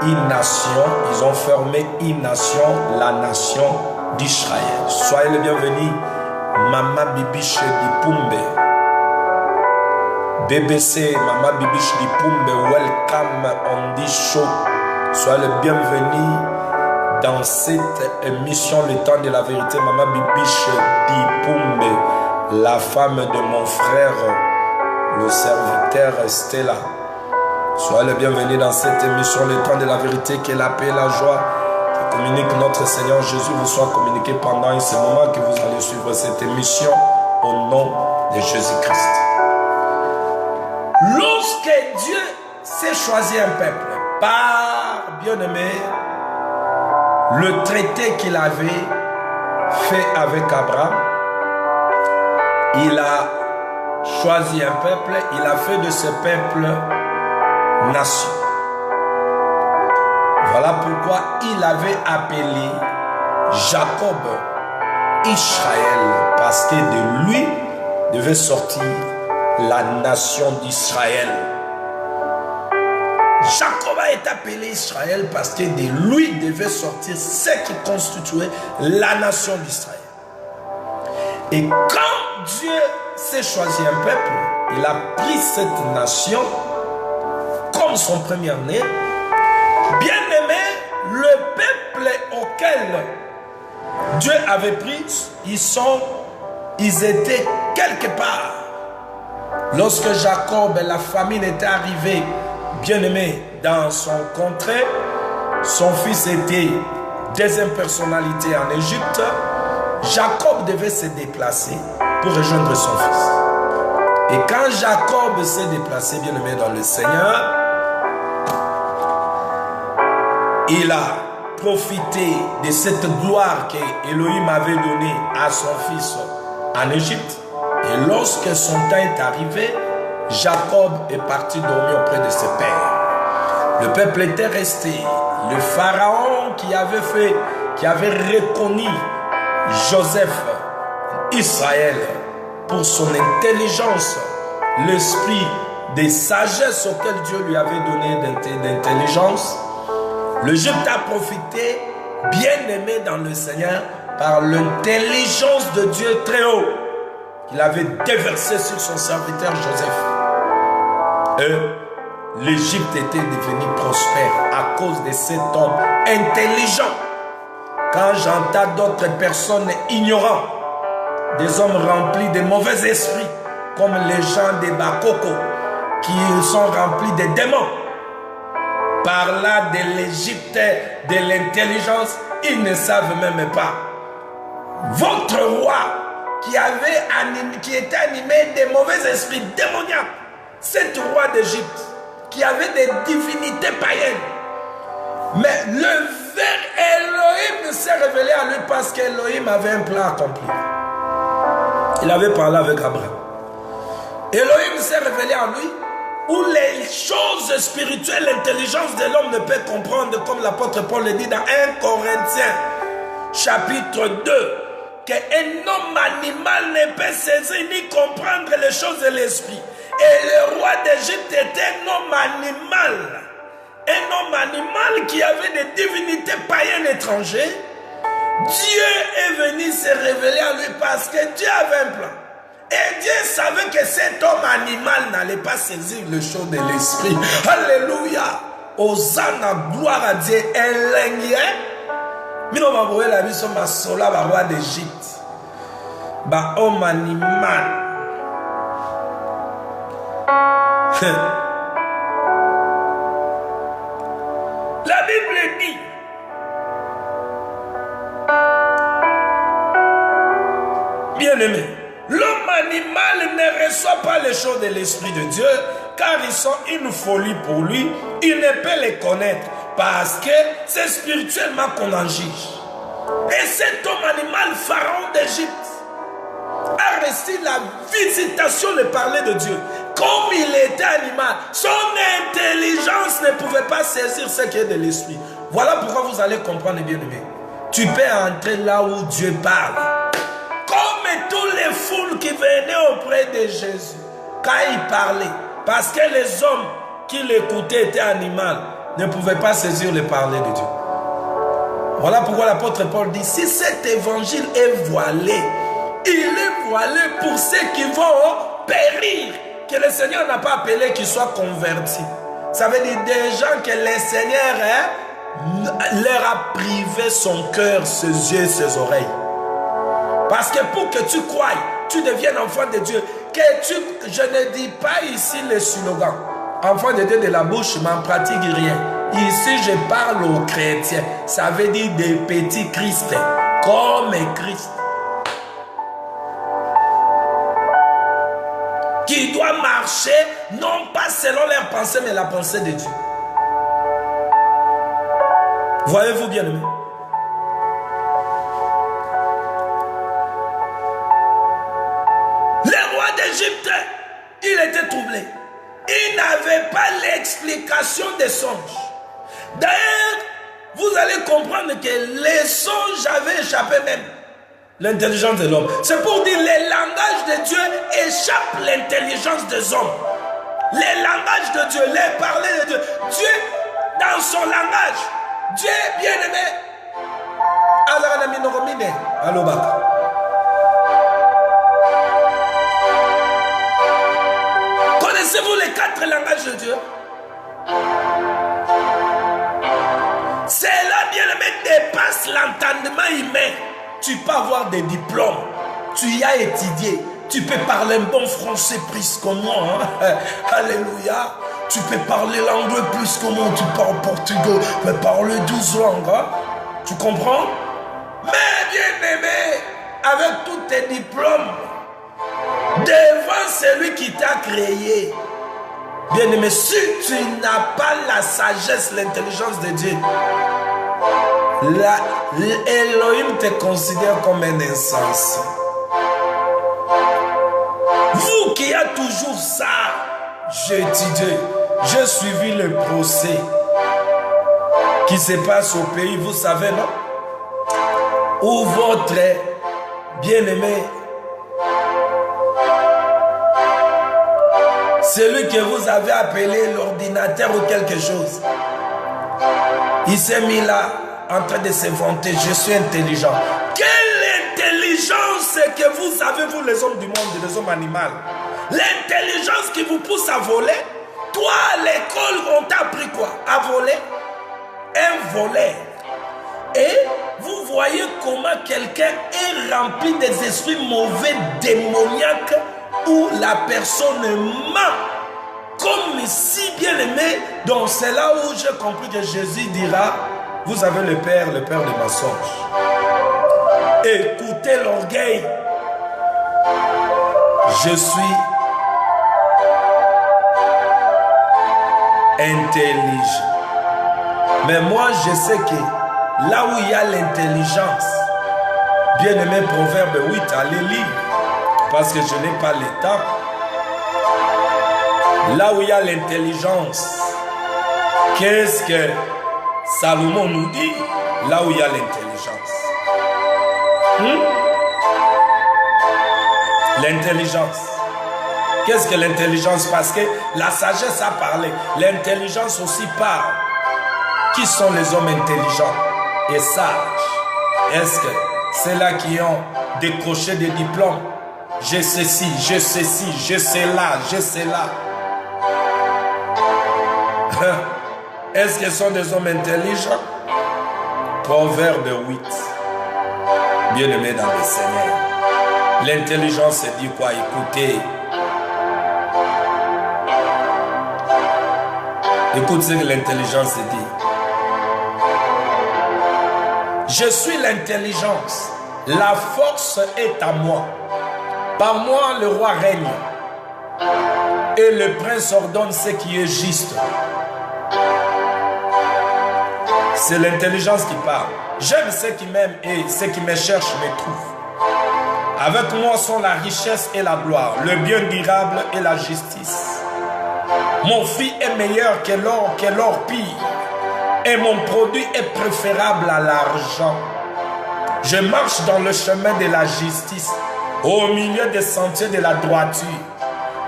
une nation. Ils ont formé une nation, la nation d'Israël. Soyez les bienvenus, Maman Bibiche Dipumbe. BBC, Maman Bibiche Dipumbe, welcome on this show. Soyez les bienvenus dans cette émission, le temps de la vérité. Maman Bibiche Dipumbe, la femme de mon frère, le serviteur Stella. Soyez les bienvenus dans cette émission, le temps de la vérité, que la paix et la joie qui communique notre Seigneur Jésus vous soient communiqués pendant ce moment que vous allez suivre cette émission au nom de Jésus-Christ. Lorsque Dieu s'est choisi un peuple par, bien aimé, le traité qu'il avait fait avec Abraham, il a choisi un peuple, il a fait de ce peuple nation. Voilà pourquoi il avait appelé Jacob Israël, parce que de lui devait sortir la nation d'Israël. Jacob a été appelé Israël parce que de lui devait sortir ce qui constituait la nation d'Israël. Et quand Dieu s'est choisi un peuple, il a pris cette nation comme son premier-né. Bien aimé, le peuple auquel Dieu avait pris, ils étaient quelque part. Lorsque Jacob et la famine étaient arrivés, bien aimé, dans son contrée, son fils était deuxième personnalité en Égypte. Jacob devait se déplacer pour rejoindre son fils. Et quand Jacob s'est déplacé, bien aimé dans le Seigneur, il a profité de cette gloire que Elohim avait donnée à son fils en Égypte. Et lorsque son temps est arrivé, Jacob est parti dormir auprès de ses pères. Le peuple était resté. Le pharaon qui avait reconnu Joseph, Israël, pour son intelligence, l'esprit de sagesse auquel Dieu lui avait donné d'intelligence, l'Égypte a profité, bien aimé dans le Seigneur, par l'intelligence de Dieu très haut qu'il avait déversé sur son serviteur Joseph. Et l'Égypte était devenue prospère à cause de cet homme intelligent. Quand j'entends d'autres personnes ignorantes, des hommes remplis de mauvais esprits, comme les gens des Bakoko, qui sont remplis de démons, par là de l'Égypte, de l'intelligence, ils ne savent même pas. Votre roi qui était animé de mauvais esprits démoniaques, cet roi d'Égypte qui avait des divinités païennes, mais le vrai Elohim s'est révélé à lui parce qu'Elohim avait un plan accompli. Il avait parlé avec Abraham. Elohim s'est révélé à lui où les choses spirituelles, l'intelligence de l'homme ne peut comprendre, comme l'apôtre Paul le dit dans 1 Corinthiens chapitre 2, qu'un homme animal ne peut saisir ni comprendre les choses de l'esprit. Et le roi d'Égypte était un homme animal. Un homme animal qui avait des divinités païennes étrangères. Dieu est venu se révéler à lui parce que Dieu avait un plan. Et Dieu savait que cet homme animal n'allait pas saisir le show de l'esprit. Alléluia. Hosanna, gloire à Dieu. Mino maboue la biso masola ba roi d'Égypte. Ba homme animal. La Bible dit, bien-aimé, l'homme animal ne reçoit pas les choses de l'Esprit de Dieu, car ils sont une folie pour lui. Il ne peut les connaître parce que c'est spirituellement qu'on en juge. Et cet homme animal, Pharaon d'Égypte, a reçu la visitation, le parler de Dieu. Comme il était animal, son intelligence ne pouvait pas saisir ce qui est de l'esprit. Voilà pourquoi vous allez comprendre, bien aimé. Tu peux entrer là où Dieu parle. Comme tous les foules qui venaient auprès de Jésus, quand il parlait, parce que les hommes qui l'écoutaient étaient animaux, ne pouvaient pas saisir le parler de Dieu. Voilà pourquoi l'apôtre Paul dit, si cet évangile est voilé, il est voilé pour ceux qui vont périr, que le Seigneur n'a pas appelé qu'ils soient convertis. Ça veut dire des gens que le Seigneur leur a privé son cœur, ses yeux, ses oreilles. Parce que pour que tu croies, tu deviennes enfant de Dieu. Je ne dis pas ici le slogan, enfant de Dieu de la bouche, mais en pratique rien. Ici je parle aux chrétiens. Ça veut dire des petits Christ, comme Christ. Qui doit marcher, non pas selon leur pensée, mais la pensée de Dieu. Voyez-vous bien aimé? Le roi d'Égypte, il était troublé. Il n'avait pas l'explication des songes. D'ailleurs, vous allez comprendre que les songes avaient échappé même l'intelligence de l'homme. C'est pour dire que le langage de Dieu échappe l'intelligence des hommes. Le langage de Dieu, les parler de Dieu. Dieu, dans son langage, Dieu bien-aimé. Connaissez-vous les 4 langages de Dieu? Cela, bien-aimé, dépasse l'entendement humain. Tu peux avoir des diplômes, tu y as étudié, tu peux parler un bon français plus que moi. Hein? Alléluia. Tu peux parler l'anglais plus que moi, tu parles portugais, tu peux parler 12 langues. Hein? Tu comprends? Mais bien aimé, avec tous tes diplômes, devant celui qui t'a créé, bien aimé, si tu n'as pas la sagesse, l'intelligence de Dieu, Elohim te considère comme un insensé. Vous qui avez toujours ça, j'ai suivi le procès qui se passe au pays, vous savez, non? Où votre bien-aimé, celui que vous avez appelé l'ordinateur ou quelque chose, il s'est mis là en train de se vanter, je suis intelligent. Quelle intelligence que vous avez, vous les hommes du monde, les hommes animaux. L'intelligence qui vous pousse à voler. Toi, à l'école, on t'a appris quoi? À voler. Un voleur. Et vous voyez comment quelqu'un est rempli des esprits mauvais, démoniaques, où la personne ment. Comme si bien aimé, donc c'est là où j'ai compris que Jésus dira, vous avez le père des mensonges. Écoutez l'orgueil. Je suis intelligent. Mais moi, je sais que là où il y a l'intelligence, bien aimé, Proverbe 8, allez lire, parce que je n'ai pas le temps. Là où il y a l'intelligence, qu'est-ce que Salomon nous dit? Là où il y a l'intelligence. L'intelligence. Qu'est-ce que l'intelligence? Parce que la sagesse a parlé. L'intelligence aussi parle. Qui sont les hommes intelligents et sages? Est-ce que c'est là qui ont décroché des diplômes? Je sais ci, je sais ci, je sais là, je sais là. Est-ce que ce sont des hommes intelligents? Proverbe 8. Bien-aimé dans le Seigneur. L'intelligence, c'est dit quoi? Écoutez. Écoute ce que l'intelligence dit. Je suis l'intelligence. La force est à moi. Par moi, le roi règne. Et le prince ordonne ce qui est juste. C'est l'intelligence qui parle. J'aime ceux qui m'aiment et ceux qui me cherchent me trouvent. Avec moi sont la richesse et la gloire, le bien durable et la justice. Mon fruit est meilleur que l'or pire. Et mon produit est préférable à l'argent. Je marche dans le chemin de la justice, au milieu des sentiers de la droiture.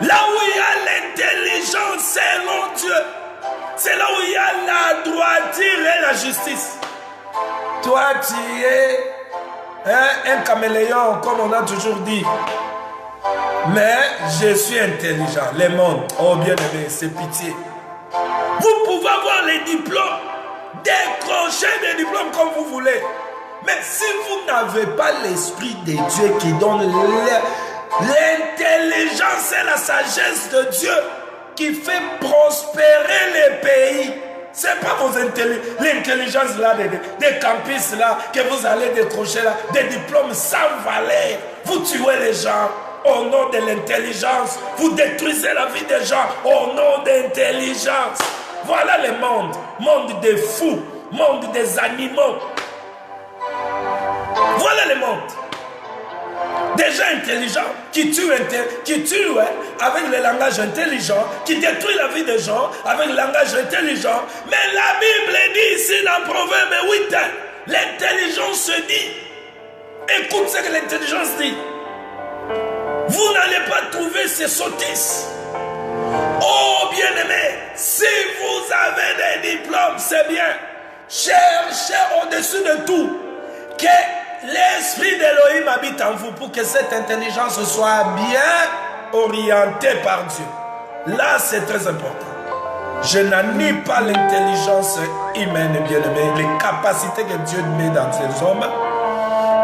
Là où il y a l'intelligence selon Dieu, c'est là où il y a la droiture et la justice. Toi, tu es un caméléon, comme on a toujours dit. Mais je suis intelligent. Les mondes, oh bien aimé, c'est pitié. Vous pouvez avoir les diplômes, décrocher des diplômes comme vous voulez. Mais si vous n'avez pas l'esprit de Dieu qui donne l'intelligence et la sagesse de Dieu, qui fait prospérer les pays, c'est pas vos l'intelligence là, des campus là, que vous allez décrocher là, des diplômes sans valeur. Vous tuez les gens au nom de l'intelligence. Vous détruisez la vie des gens au nom d'intelligence. Voilà le monde. Monde des fous. Monde des animaux. Voilà le monde. Des gens intelligents qui tuent avec le langage intelligent, qui détruisent la vie des gens avec le langage intelligent. Mais la Bible dit ici dans Proverbe 8, l'intelligence se dit. Écoute ce que l'intelligence dit. Vous n'allez pas trouver ces sottises. Oh bien-aimé, si vous avez des diplômes, c'est bien. Cherchez au-dessus de tout que l'esprit d'Élohim habite en vous pour que cette intelligence soit bien orientée par Dieu. Là, c'est très important. Je n'annie pas l'intelligence humaine, bien-aimé, les capacités que Dieu met dans ces hommes,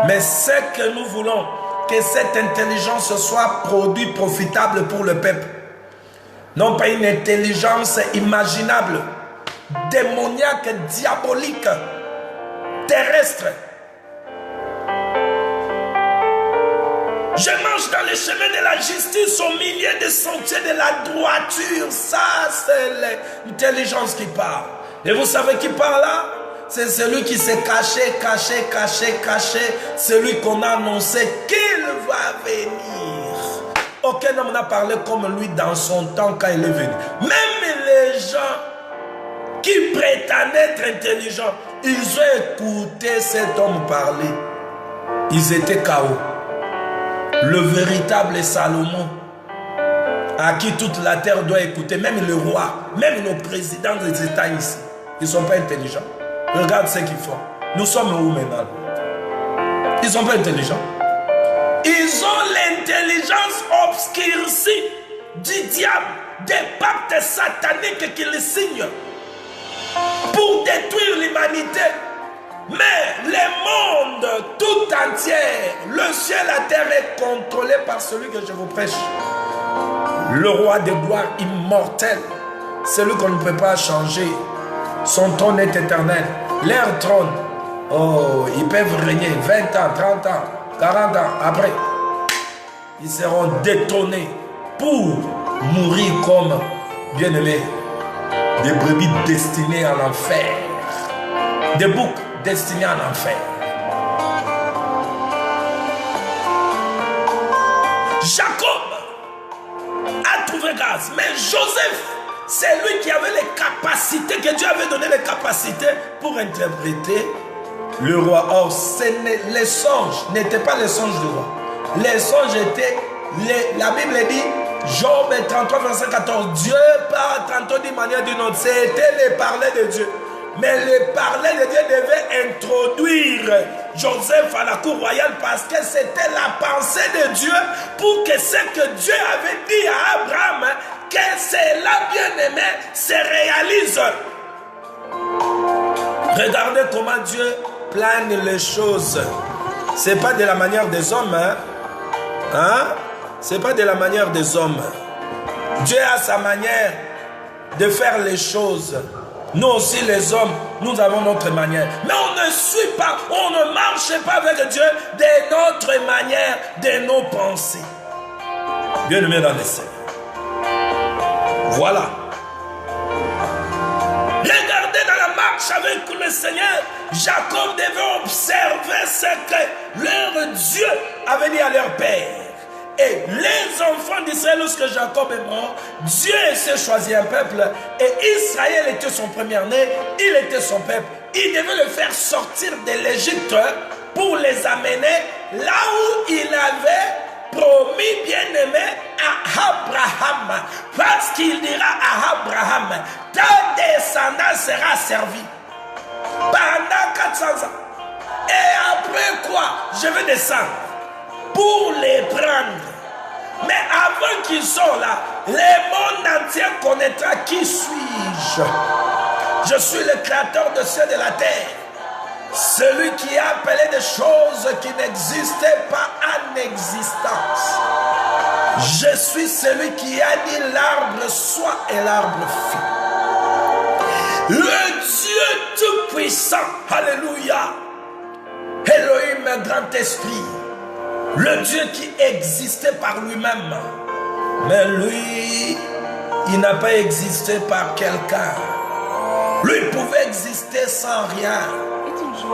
mais c'est que nous voulons que cette intelligence soit produit profitable pour le peuple. Non pas une intelligence imaginable, démoniaque, diabolique, terrestre. Je marche dans les chemins de la justice au milieu des sentiers de la droiture. Ça, c'est l'intelligence qui parle. Et vous savez qui parle là? C'est celui qui s'est caché. Celui qu'on a annoncé qu'il va venir. Aucun homme n'a parlé comme lui dans son temps quand il est venu. Même les gens qui prétendent être intelligents, ils ont écouté cet homme parler. Ils étaient KO. Le véritable Salomon, à qui toute la terre doit écouter, même le roi, même nos présidents des États ici, ils ne sont pas intelligents. Regarde ce qu'ils font. Nous sommes où maintenant? Ils ne sont pas intelligents. Ils ont l'intelligence obscurcie du diable, des pactes sataniques qu'ils signent pour détruire l'humanité. Mais le monde tout entier, le ciel, la terre est contrôlé par celui que je vous prêche. Le roi de gloire immortel, celui qu'on ne peut pas changer. Son trône est éternel. Leur trône, oh, ils peuvent régner 20 ans, 30 ans, 40 ans. Après, ils seront détrônés pour mourir comme bien-aimés. Des brebis destinées à l'enfer. Des boucs destinés à l'enfer. Jacob a trouvé grâce, mais Joseph, c'est lui qui avait les capacités, que Dieu avait donné les capacités pour interpréter le roi. Or, les songes n'étaient pas les songes du roi. Les songes étaient, la Bible dit, Job 33, verset 14, Dieu parle tantôt d'une manière d'une autre. C'était les parler de Dieu. Mais le parler de Dieu devait introduire Joseph à la cour royale parce que c'était la pensée de Dieu pour que ce que Dieu avait dit à Abraham, que cela bien-aimé se réalise. Regardez comment Dieu plane les choses. Ce n'est pas de la manière des hommes. Ce n'est pas de la manière des hommes. Dieu a sa manière de faire les choses. Nous aussi les hommes, nous avons notre manière. Mais on ne suit pas, on ne marche pas avec Dieu de notre manière, de nos pensées. Bien-aimés dans les Seigneurs. Voilà. Regardez dans la marche avec le Seigneur, Jacob devait observer ce que leur Dieu avait dit à leur père. Et les enfants d'Israël, lorsque Jacob est mort, Dieu s'est choisi un peuple et Israël était son premier-né, il était son peuple. Il devait le faire sortir de l'Égypte pour les amener là où il avait promis bien-aimé à Abraham. Parce qu'il dira à Abraham, ta descendance sera servie pendant 400 ans. Et après quoi, je vais descendre pour les prendre. Mais avant qu'ils soient là, le monde entier connaîtra qui suis-je. Je suis le créateur de cieux et de la terre. Celui qui a appelé des choses qui n'existaient pas en existence. Je suis celui qui a dit l'arbre soit et l'arbre fut. Le Dieu tout-puissant, alléluia. Elohim, grand esprit. Le Dieu qui existait par lui-même. Mais lui, il n'a pas existé par quelqu'un. Lui pouvait exister sans rien.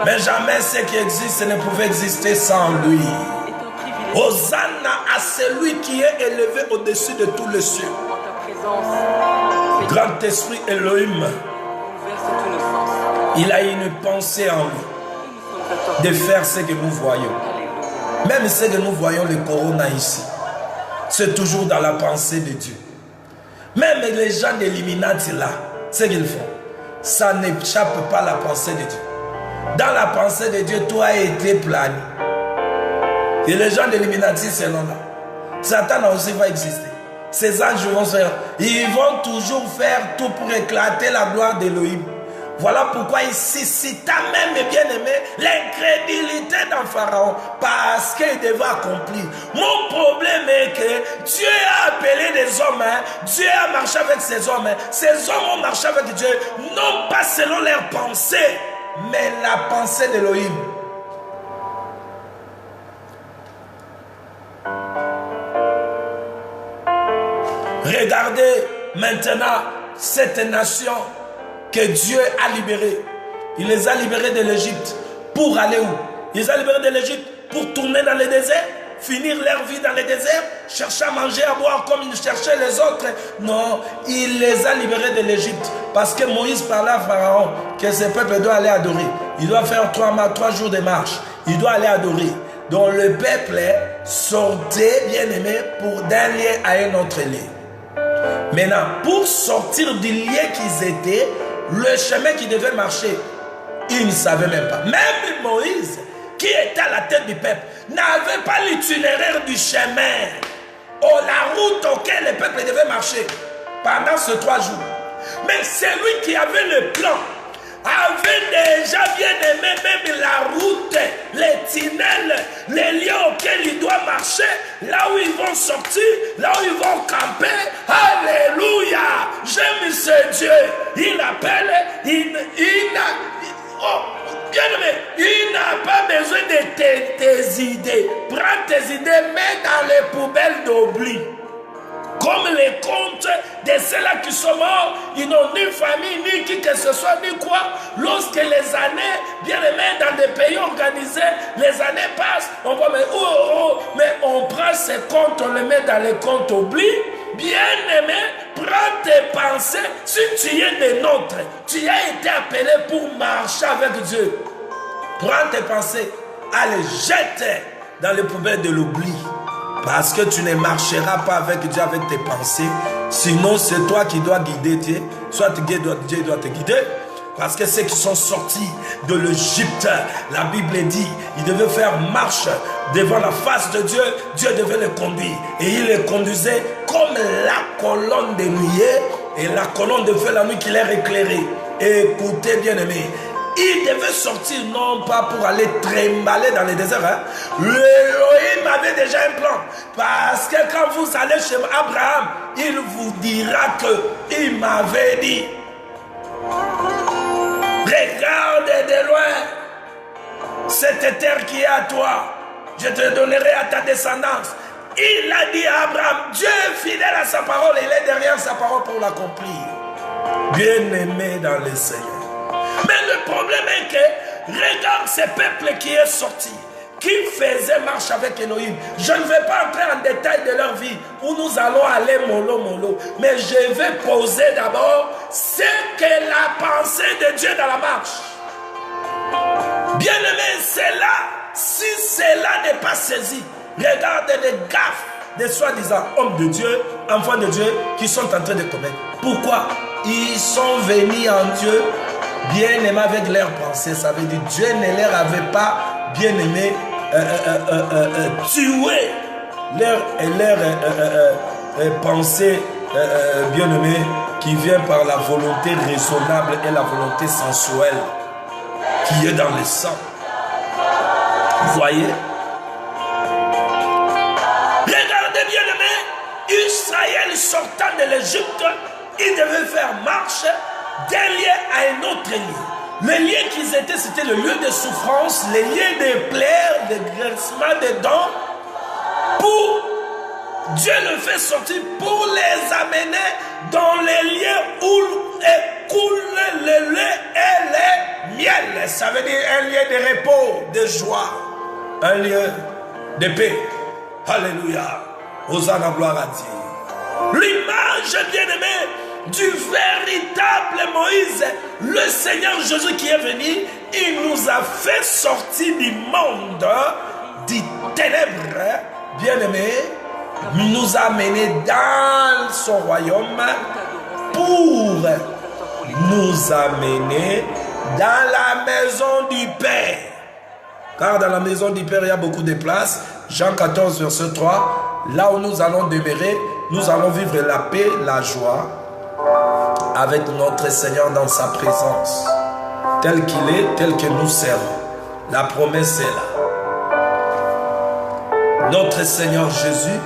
Mais jamais ce qui existe ne pouvait exister sans lui. Hosanna à celui qui est élevé au-dessus de tous les cieux. Grand esprit Elohim. Il a une pensée en lui de faire ce que nous voyons. Même ce que nous voyons, le corona ici, c'est toujours dans la pensée de Dieu. Même les gens d'Illuminati là, ce qu'ils font, ça n'échappe pas à la pensée de Dieu. Dans la pensée de Dieu, tout a été plané. Et les gens d'Illuminati, c'est là. Satan aussi va exister. Ces anges vont faire, ils vont toujours faire tout pour éclater la gloire d'Elohim. Voilà pourquoi il suscita même, bien aimé, l'incrédulité dans Pharaon, parce qu'il devait accomplir. Mon problème est que Dieu a appelé des hommes, Dieu a marché avec ces hommes, ces hommes ont marché avec Dieu, non pas selon leurs pensées, mais la pensée d'Elohim. Regardez maintenant cette nation que Dieu a libérée. Il les a libérés de l'Égypte. Pour aller où? Il les a libérés de l'Égypte pour tourner dans le désert, finir leur vie dans le désert, chercher à manger, à boire comme ils cherchaient les autres. Non, il les a libérés de l'Égypte. Parce que Moïse parlait à Pharaon que ce peuple doit aller adorer. Il doit faire 3 jours de marche. Il doit aller adorer. Donc le peuple sortait, bien aimé, d'un lieu à un autre lieu. Maintenant, pour sortir du lieu qu'ils étaient, le chemin qu'ils devaient marcher, ils ne savaient même pas. Même Moïse, qui était à la tête du peuple, n'avait pas l'itinéraire du chemin, la route auquel le peuple devait marcher pendant ces 3 jours. Mais celui qui avait le plan avait déjà bien aimé même la route, les tunnels, les lieux auxquels il doit marcher, là où ils vont sortir, là où ils vont camper. Alléluia! J'aime ce Dieu. Il appelle, il n'a pas besoin de tes idées. Prends tes idées, mets dans les poubelles d'oubli. Comme les contes de ceux-là qui sont morts, ils n'ont ni famille, ni qui que ce soit, ni quoi. Lorsque les années, bien aimés, dans des pays organisés, les années passent, on voit, mais on prend ces comptes, on les met dans les comptes oubli. Bien aimé, prends tes pensées. Si tu es des nôtres, tu as été appelé pour marcher avec Dieu. Prends tes pensées, allez, jette dans les poubelles de l'oubli. Parce que tu ne marcheras pas avec Dieu, avec tes pensées. Sinon, c'est toi qui dois guider Dieu. Soit Dieu doit te guider. Parce que ceux qui sont sortis de l'Égypte, la Bible dit, ils devaient faire marche devant la face de Dieu. Dieu devait les conduire. Et il les conduisait comme la colonne de nuit et la colonne de feu la nuit qui les éclairait. Écoutez, bien-aimés. Il devait sortir non pas pour aller trimballer dans les déserts. Elohim avait déjà un plan. Parce que quand vous allez chez Abraham, il vous dira qu'il m'avait dit. Regarde de loin cette terre qui est à toi. Je te donnerai à ta descendance. Il a dit à Abraham, Dieu est fidèle à sa parole. Il est derrière sa parole pour l'accomplir. Bien-aimé dans le Seigneur. Mais le problème est que, regarde ce peuple qui est sorti, qui faisait marche avec Elohim. Je ne vais pas entrer en détail de leur vie, où nous allons aller mollo. Mais je vais poser d'abord ce que la pensée de Dieu dans la marche. Bien aimé, c'est là, si cela n'est pas saisi, regarde les gaffes des soi-disant hommes de Dieu, enfants de Dieu, qui sont en train de commettre. Pourquoi? Ils sont venus en Dieu bien aimé avec leurs pensées. Ça veut dire Dieu ne leur avait pas bien aimé tué leur pensée bien aimée qui vient par la volonté raisonnable et la volonté sensuelle qui est dans le sang. Vous voyez? Regardez bien aimé, Israël sortant de l'Égypte, il devait faire marche d'un lieu à un autre lieu. Le lieu qu'ils étaient, c'était le lieu de souffrance, le lieu de pleurs, de grincements de dents. Pour Dieu le fait sortir pour les amener dans les lieux où coule le lait et le miel. Ça veut dire un lieu de repos, de joie, un lieu de paix. Alléluia. Hosanna, gloire à Dieu. L'image bien-aimée du véritable Moïse, le Seigneur Jésus qui est venu, il nous a fait sortir du monde, des ténèbres, bien-aimé, nous a menés dans son royaume pour nous amener dans la maison du Père. Car dans la maison du Père, il y a beaucoup de places. Jean 14, verset 3, là où nous allons demeurer, nous allons vivre la paix, la joie, avec notre Seigneur dans sa présence, tel qu'il est, tel que nous servons. La promesse est là. Notre Seigneur Jésus,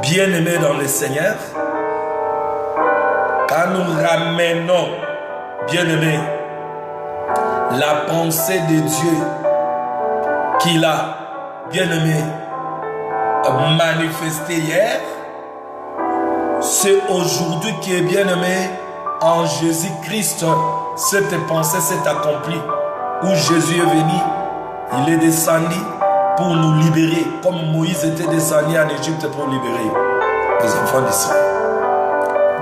bien-aimé dans le Seigneur, quand nous ramenons, bien-aimé, la pensée de Dieu qu'il a, bien-aimé, manifesté hier, c'est aujourd'hui qui est bien-aimé en Jésus-Christ. Cette pensée s'est accomplie. Où Jésus est venu, il est descendu pour nous libérer. Comme Moïse était descendu en Égypte pour libérer les enfants d'Israël.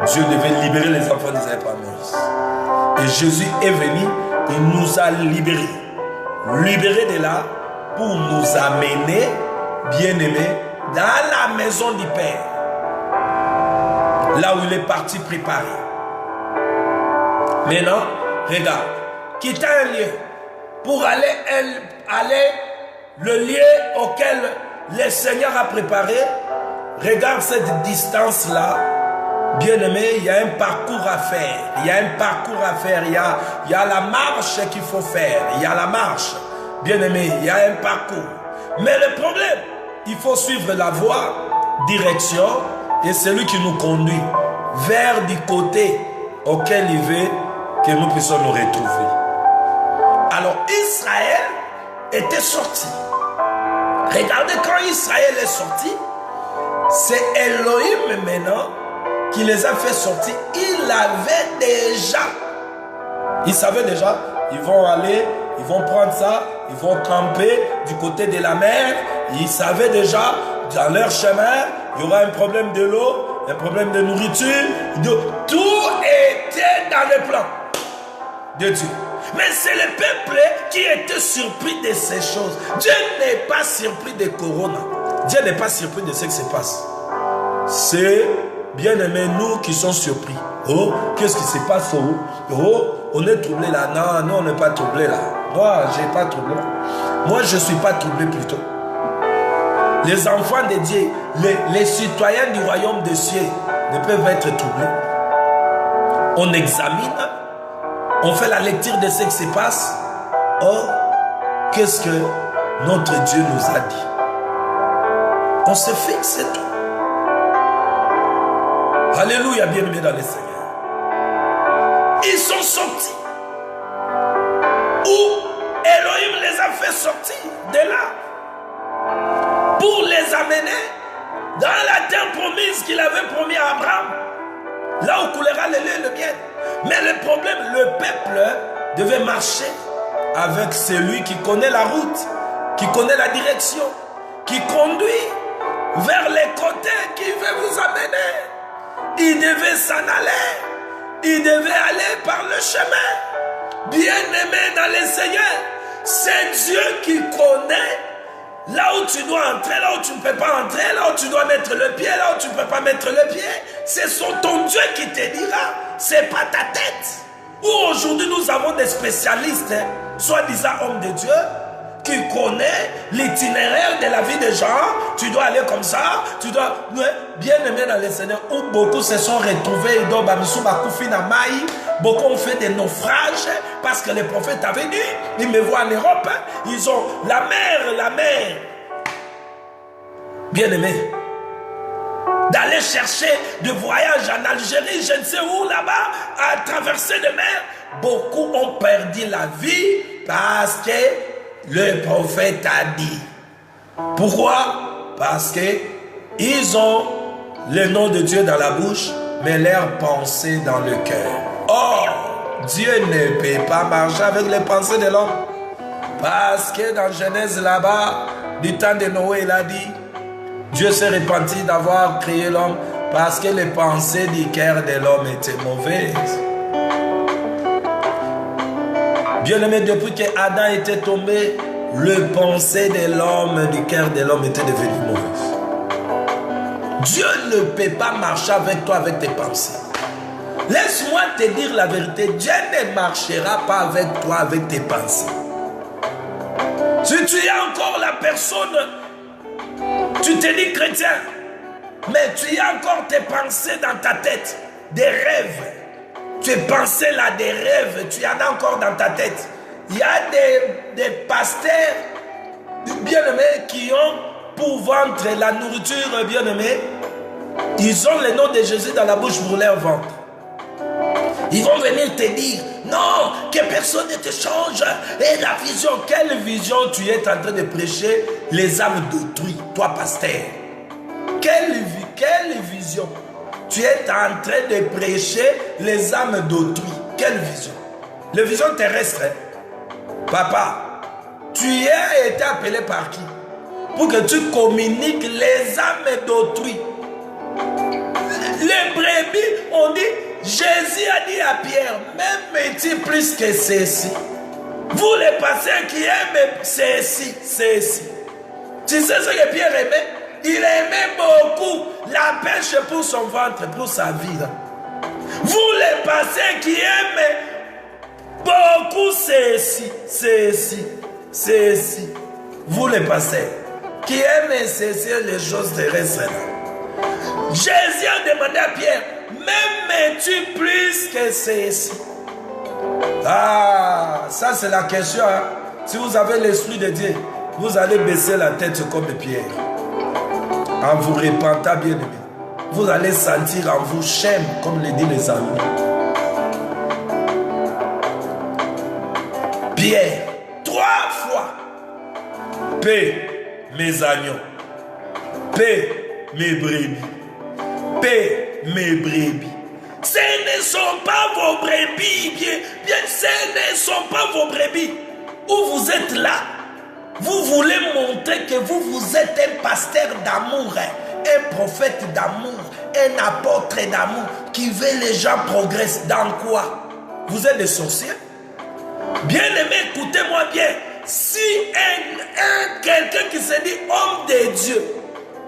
Dieu devait libérer les enfants d'Israël par Moïse. Et Jésus est venu, il nous a libérés. Libérés de là pour nous amener, bien-aimés, dans la maison du Père. Là où il est parti préparer. Maintenant, regarde, quitter un lieu pour aller le lieu auquel le Seigneur a préparé. Regarde cette distance-là. Bien-aimé, il y a un parcours à faire. Il y a un parcours à faire. Il y a la marche qu'il faut faire. Il y a la marche. Bien-aimé, il y a un parcours. Mais le problème, il faut suivre la voie, direction, et celui qui nous conduit vers du côté auquel il veut que nous puissions nous retrouver. Alors Israël était sorti. Regardez quand Israël est sorti, c'est Elohim maintenant qui les a fait sortir. Il savait déjà, ils vont aller, ils vont prendre ça, ils vont camper du côté de la mer. Ils savaient déjà, dans leur chemin, il y aura un problème de l'eau, un problème de nourriture. Tout était dans le plan de Dieu. Mais c'est le peuple qui était surpris de ces choses. Dieu n'est pas surpris de Corona. Dieu n'est pas surpris de ce qui se passe. C'est, bien aimé, nous qui sommes surpris. Oh, qu'est-ce qui se passe? Oh, on est troublé là. Non, on n'est pas troublé là. Moi, je n'ai pas troublé. Moi, je ne suis pas troublé plutôt. Les enfants de Dieu, les citoyens du royaume des cieux ne peuvent être troublés. On examine, on fait la lecture de ce qui se passe. Oh, qu'est-ce que notre Dieu nous a dit? On se fixe, c'est tout. Alléluia, bien-aimés dans le Seigneur. Ils sont sortis. Où Elohim les a fait sortir de là pour les amener dans la terre promise qu'il avait promis à Abraham, là où coulera le lait et le miel. Mais le problème, le peuple devait marcher avec celui qui connaît la route, qui connaît la direction, qui conduit vers les côtés qui veut vous amener. Il devait s'en aller. Il devait aller par le chemin. Bien-aimé dans le Seigneur, c'est Dieu qui connaît là où tu dois entrer, là où tu ne peux pas entrer, là où tu dois mettre le pied, là où tu ne peux pas mettre le pied. C'est ton Dieu qui te dira. C'est pas ta tête. Ou aujourd'hui nous avons des spécialistes, soi-disant hommes de Dieu, qui connaissent l'itinéraire de la vie des gens. Tu dois aller comme ça, tu dois bien aimer dans le Seigneur. Où beaucoup se sont retrouvés, beaucoup ont fait des naufrages parce que les prophètes avaient dit, ils me voient en Europe, ils ont la mer. Bien aimé, d'aller chercher de voyage en Algérie, je ne sais où là-bas, à traverser les mers. Beaucoup ont perdu la vie parce que le prophète a dit. Pourquoi? Parce que ils ont le nom de Dieu dans la bouche, mais leur pensée dans le cœur. Or, Dieu ne peut pas marcher avec les pensées de l'homme. Parce que dans Genèse là-bas, du temps de Noé, il a dit, Dieu s'est repenti d'avoir créé l'homme parce que les pensées du cœur de l'homme étaient mauvaises. Bien-aimé, depuis que Adam était tombé, le pensée de l'homme, du cœur de l'homme était devenu mauvaise. Dieu ne peut pas marcher avec toi avec tes pensées. Laisse-moi te dire la vérité, Dieu ne marchera pas avec toi avec tes pensées. Si tu es encore la personne, tu te dis chrétien, mais tu as encore tes pensées dans ta tête, des rêves. Tu es pensé là des rêves, tu en as encore dans ta tête. Il y a des pasteurs bien-aimés qui ont pour ventre la nourriture bien-aimée. Ils ont le nom de Jésus dans la bouche pour leur ventre. Ils vont venir te dire, non, que personne ne te change. Et la vision, quelle vision tu es en train de prêcher? Les âmes d'autrui, toi pasteur. Quelle vision? Tu es en train de prêcher les âmes d'autrui. Quelle vision? La vision terrestre. Papa, tu as été appelé par qui? Pour que tu communiques les âmes d'autrui. Les brebis ont dit, Jésus a dit à Pierre, même est-il plus que ceci? Vous les pasteurs qui aiment ceci. Tu sais ce que Pierre aimait? Il aimait beaucoup la pêche pour son ventre, pour sa vie. Vous les pasteurs qui aiment Beaucoup c'est ici. Vous les pasteurs, qui aiment cesser les choses terrestres. Jésus a demandé à Pierre, m'aimes-tu plus que ceci? Ah, ça c'est la question. Hein? Si vous avez l'Esprit de Dieu, vous allez baisser la tête comme Pierre. En vous repentant, bien aimé, vous allez sentir en vous chaîne, comme le disent les amis. Pierre, 3 fois. Paix, mes agneaux. Paix, mes brebis. Paix, mes brebis. Ce ne sont pas vos brebis, bien, ce ne sont pas vos brebis. Où vous êtes là, vous voulez montrer que vous êtes un pasteur d'amour, un prophète d'amour, un apôtre d'amour qui veut les gens progressent. Dans quoi? Vous êtes des sorciers? Bien aimé, écoutez-moi bien. Si quelqu'un qui se dit homme de Dieu,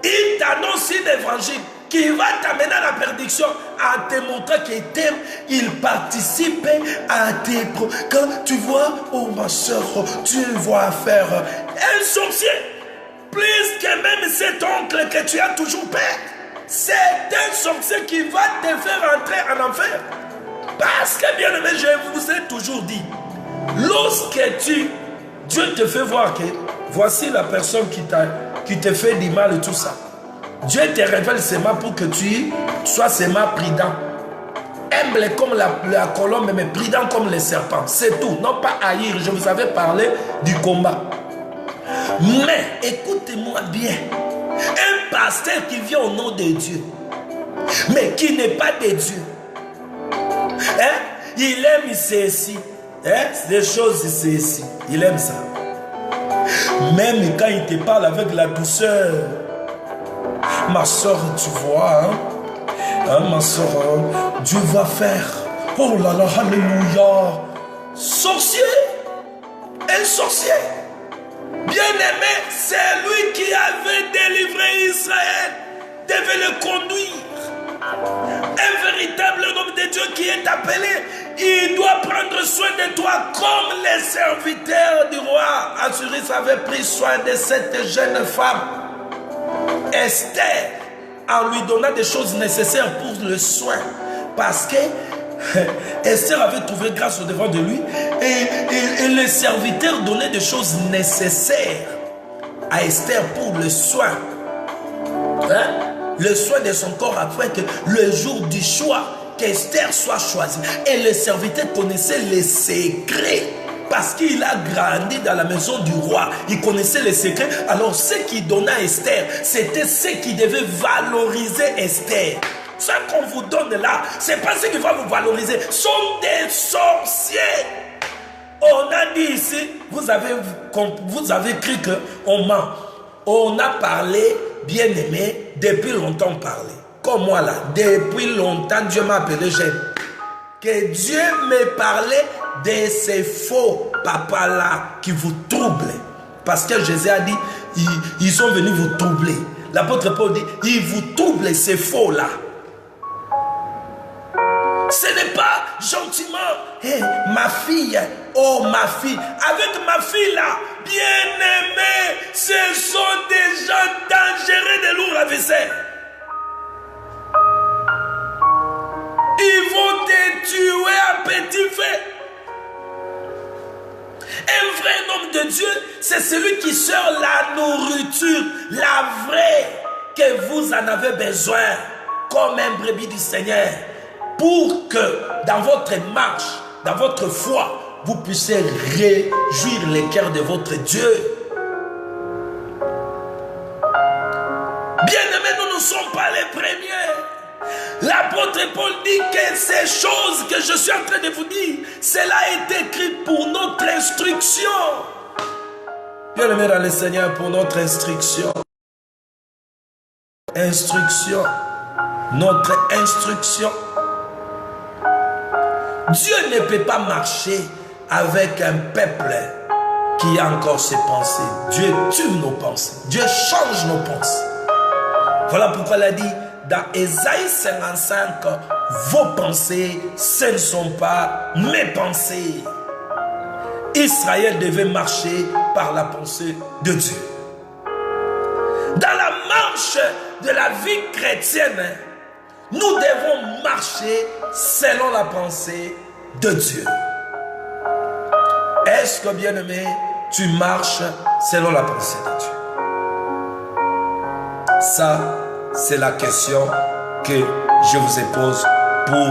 il t'annonce une évangile qui va t'amener à la perdition, en te montrant qu'il t'aime, il participe à tes... Quand tu vois, oh ma soeur, tu vas faire un sorcier, plus que même cet oncle que tu as toujours peur. C'est un sorcier qui va te faire entrer en enfer. Parce que bien aimé, je vous ai toujours dit, lorsque Dieu te fait voir que voici la personne qui te fait du mal et tout ça. Dieu te révèle seulement pour que tu sois seulement prudent. Humble comme la colombe, mais prudent comme les serpents. C'est tout. Non pas haïr. Je vous avais parlé du combat. Mais écoutez-moi bien. Un pasteur qui vient au nom de Dieu, mais qui n'est pas de Dieu. Hein? Il aime ceci. Hein? Des choses ceci. Il aime ça. Même quand il te parle avec la douceur. Ma soeur, tu vois, ma soeur, Dieu va faire. Oh là là, alléluia. Sorcier, un sorcier. Bien-aimé, c'est lui qui avait délivré Israël, devait le conduire. Un véritable homme de Dieu qui est appelé, il doit prendre soin de toi comme les serviteurs du roi. Assuris avait pris soin de cette jeune femme. Esther, en lui donnant des choses nécessaires pour le soin, parce que Esther avait trouvé grâce au devant de lui, et les serviteurs donnaient des choses nécessaires à Esther pour le soin, le soin de son corps, afin que le jour du choix, qu'Esther soit choisie. Et les serviteurs connaissaient les secrets. Parce qu'il a grandi dans la maison du roi. Il connaissait les secrets. Alors ce qu'il donnait à Esther, c'était ce qui devait valoriser Esther. Ce qu'on vous donne là, c'est pas ce qui va vous valoriser. Ce sont des sorciers. On a dit ici, vous avez cru qu'on ment. On a parlé, bien aimé, depuis longtemps parlé. Comme moi là, depuis longtemps, Dieu m'a appelé jeune. Que Dieu me parlait de ces faux papas là qui vous troublent. Parce que Jésus a dit, ils sont venus vous troubler. L'apôtre Paul dit, ils vous troublent ces faux là. Ce n'est pas gentiment, hey, ma fille, oh ma fille. Avec ma fille là, bien aimée, ce sont des gens dangereux de lourds à vaisselle. Ils vont te tuer à petit feu. Un vrai homme de Dieu, c'est celui qui sort la nourriture, la vraie, que vous en avez besoin, comme un brebis du Seigneur, pour que dans votre marche, dans votre foi, vous puissiez réjouir les cœurs de votre Dieu. Bien-aimés, nous ne sommes pas les premiers. L'apôtre Paul dit que ces choses que je suis en train de vous dire, cela est écrit pour notre instruction. Bien-aimés dans le Seigneur, pour notre instruction. Instruction. Notre instruction. Dieu ne peut pas marcher avec un peuple qui a encore ses pensées. Dieu tue nos pensées. Dieu change nos pensées. Voilà pourquoi il a dit dans Ésaïe 55, vos pensées, ce ne sont pas mes pensées. Israël devait marcher par la pensée de Dieu. Dans la marche de la vie chrétienne, nous devons marcher selon la pensée de Dieu. Est-ce que, bien-aimé, tu marches selon la pensée de Dieu? Ça, c'est la question que je vous ai posée pour,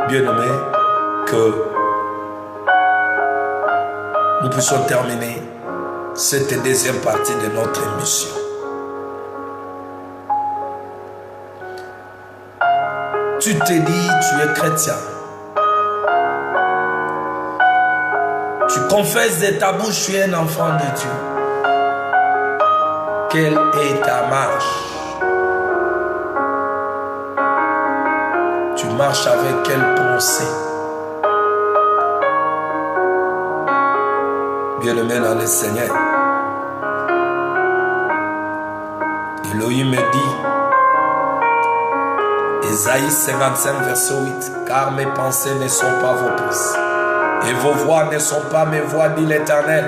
bien-aimé, que nous puissions terminer cette deuxième partie de notre émission. Tu te dis, tu es chrétien. Tu confesses de ta bouche, tu es un enfant de Dieu. Quelle est ta marche? Tu marches avec quelle pensée? Bien-aimé dans le Seigneur, Elohim me dit, Ésaïe 55, verset 8, car mes pensées ne sont pas vos pensées, et vos voix ne sont pas mes voix, dit l'Éternel.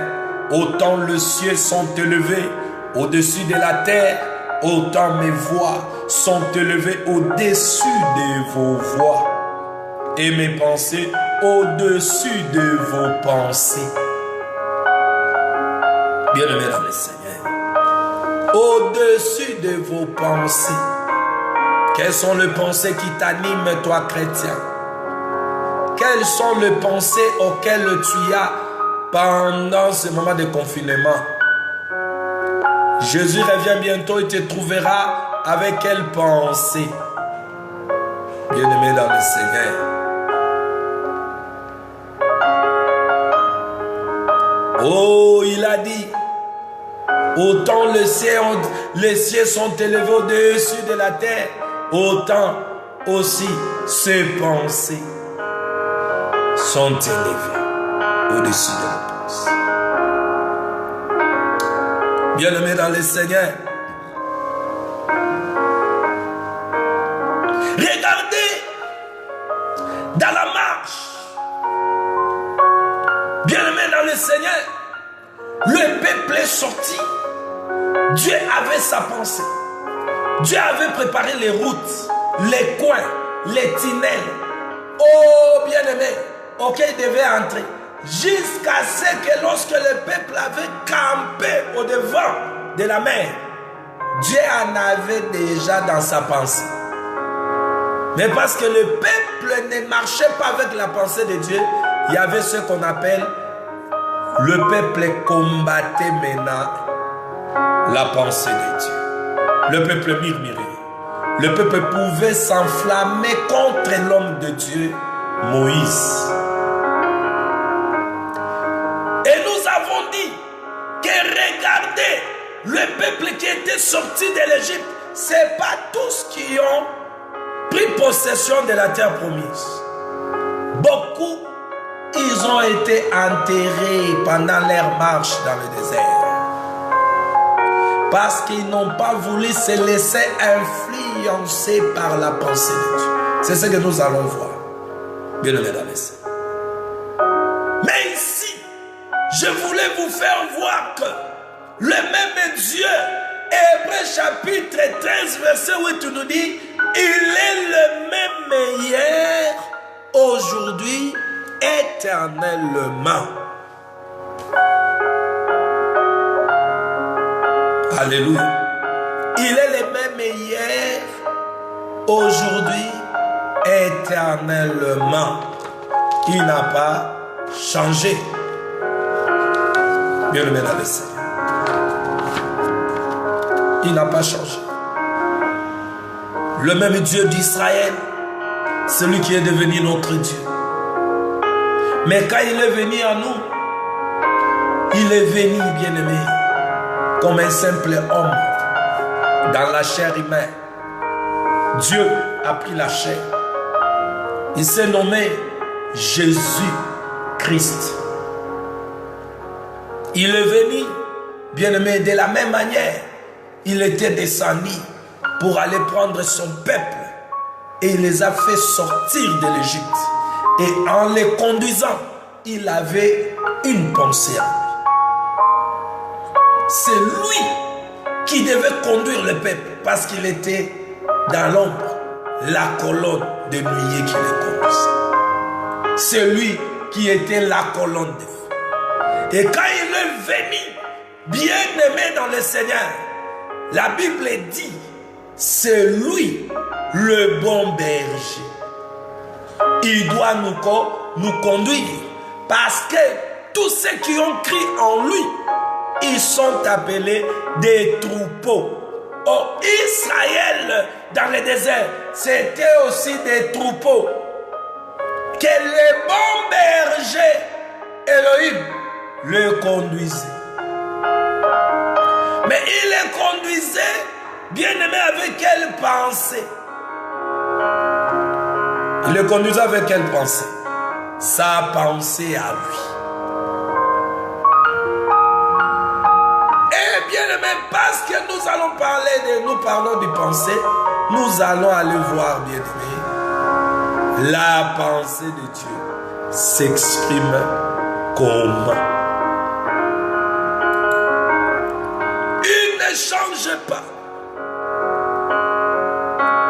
Autant les cieux sont élevés au-dessus de la terre, autant mes voix sont élevées au-dessus de vos voix, et mes pensées au-dessus de vos pensées. Bien-aimé dans le Seigneur, au-dessus de vos pensées. Quelles sont les pensées qui t'animent, toi, chrétien? Quelles sont les pensées auxquelles tu as pendant ce moment de confinement? Jésus revient bientôt et te trouvera avec quelle pensée? Bien-aimé dans le Seigneur, oh, il a dit, autant les cieux sont élevés au-dessus de la terre, autant aussi ses pensées sont élevées au-dessus de nos pensées. Bien-aimés dans le Seigneur, regardez dans la marche. Bien-aimés dans le Seigneur, le peuple est sorti. Dieu avait sa pensée. Dieu avait préparé les routes, les coins, les tunnels. Oh, bien-aimé, auquel il devait entrer. Jusqu'à ce que lorsque le peuple avait campé au devant de la mer, Dieu en avait déjà dans sa pensée. Mais parce que le peuple ne marchait pas avec la pensée de Dieu, il y avait ce qu'on appelle le peuple combattait maintenant la pensée de Dieu. Le peuple murmurait. Le peuple pouvait s'enflammer contre l'homme de Dieu, Moïse. Et nous avons dit que regardez, le peuple qui était sorti de l'Égypte, ce n'est pas tous qui ont pris possession de la terre promise. Beaucoup, ils ont été enterrés pendant leur marche dans le désert. Parce qu'ils n'ont pas voulu se laisser influencer par la pensée de Dieu. C'est ce que nous allons voir. Bien aimé dans les saints. Mais ici, je voulais vous faire voir que le même Dieu, Hébreux chapitre 13, verset 8 nous dit, il est le même hier, aujourd'hui, éternellement. Alléluia. Il est le même hier, aujourd'hui, éternellement. Il n'a pas changé. Bien aimé dans le Seigneur. Il n'a pas changé. Le même Dieu d'Israël, celui qui est devenu notre Dieu. Mais quand il est venu à nous, il est venu, bien-aimé, comme un simple homme, dans la chair humaine. Dieu a pris la chair. Il s'est nommé Jésus-Christ. Il est venu, bien-aimé, de la même manière. Il était descendu pour aller prendre son peuple. Et il les a fait sortir de l'Égypte. Et en les conduisant, il avait une pensée en lui. C'est lui qui devait conduire le peuple parce qu'il était dans l'ombre, la colonne de nuée qui le conduisait. C'est lui qui était la colonne de feu. Et quand il est venu, bien aimé dans le Seigneur, la Bible dit, c'est lui le bon berger. Il doit nous conduire parce que tous ceux qui ont cru en lui, ils sont appelés des troupeaux. Oh, Israël, dans le désert, c'était aussi des troupeaux. Que le bon berger, Elohim, le conduisait. Mais il le conduisait, bien aimé, avec quelle pensée? Il le conduisait avec quelle pensée? Sa pensée à lui. Et bien aimé, parce que nous parlons de pensée, nous allons aller voir, bien aimé, la pensée de Dieu s'exprime comment? Il ne change pas.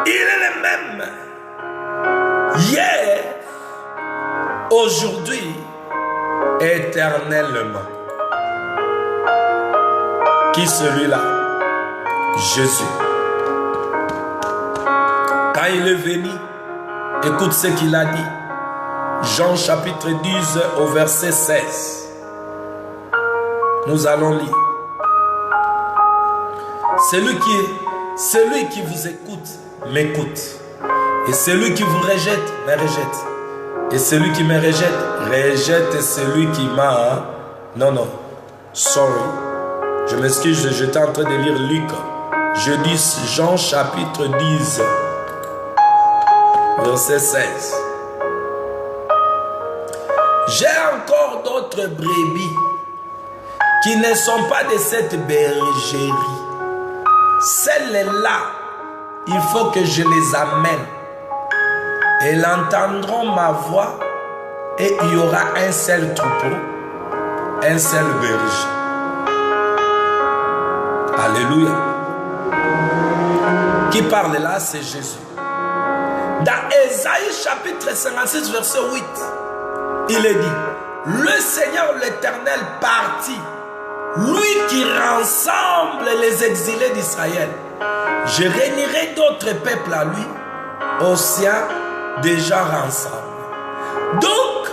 Il est le même. Hier, aujourd'hui, éternellement. Qui celui-là? Jésus. Quand il est venu, écoute ce qu'il a dit. Jean chapitre 10 au verset 16. Nous allons lire. Celui qui vous écoute, m'écoute. Et celui qui vous rejette, me rejette. Et celui qui me rejette celui qui m'a... Non, sorry. Je m'excuse, j'étais en train de lire Luc. Je dis Jean chapitre 10, verset 16. J'ai encore d'autres brebis qui ne sont pas de cette bergerie. Celles-là, il faut que je les amène. Elles entendront ma voix et il y aura un seul troupeau, un seul berger. Alléluia. Qui parle là, c'est Jésus. Dans Ésaïe chapitre 56, verset 8, il est dit, le Seigneur l'Éternel partit, lui qui rassemble les exilés d'Israël. Je réunirai d'autres peuples à lui, aux siens déjà rassemblés. Donc,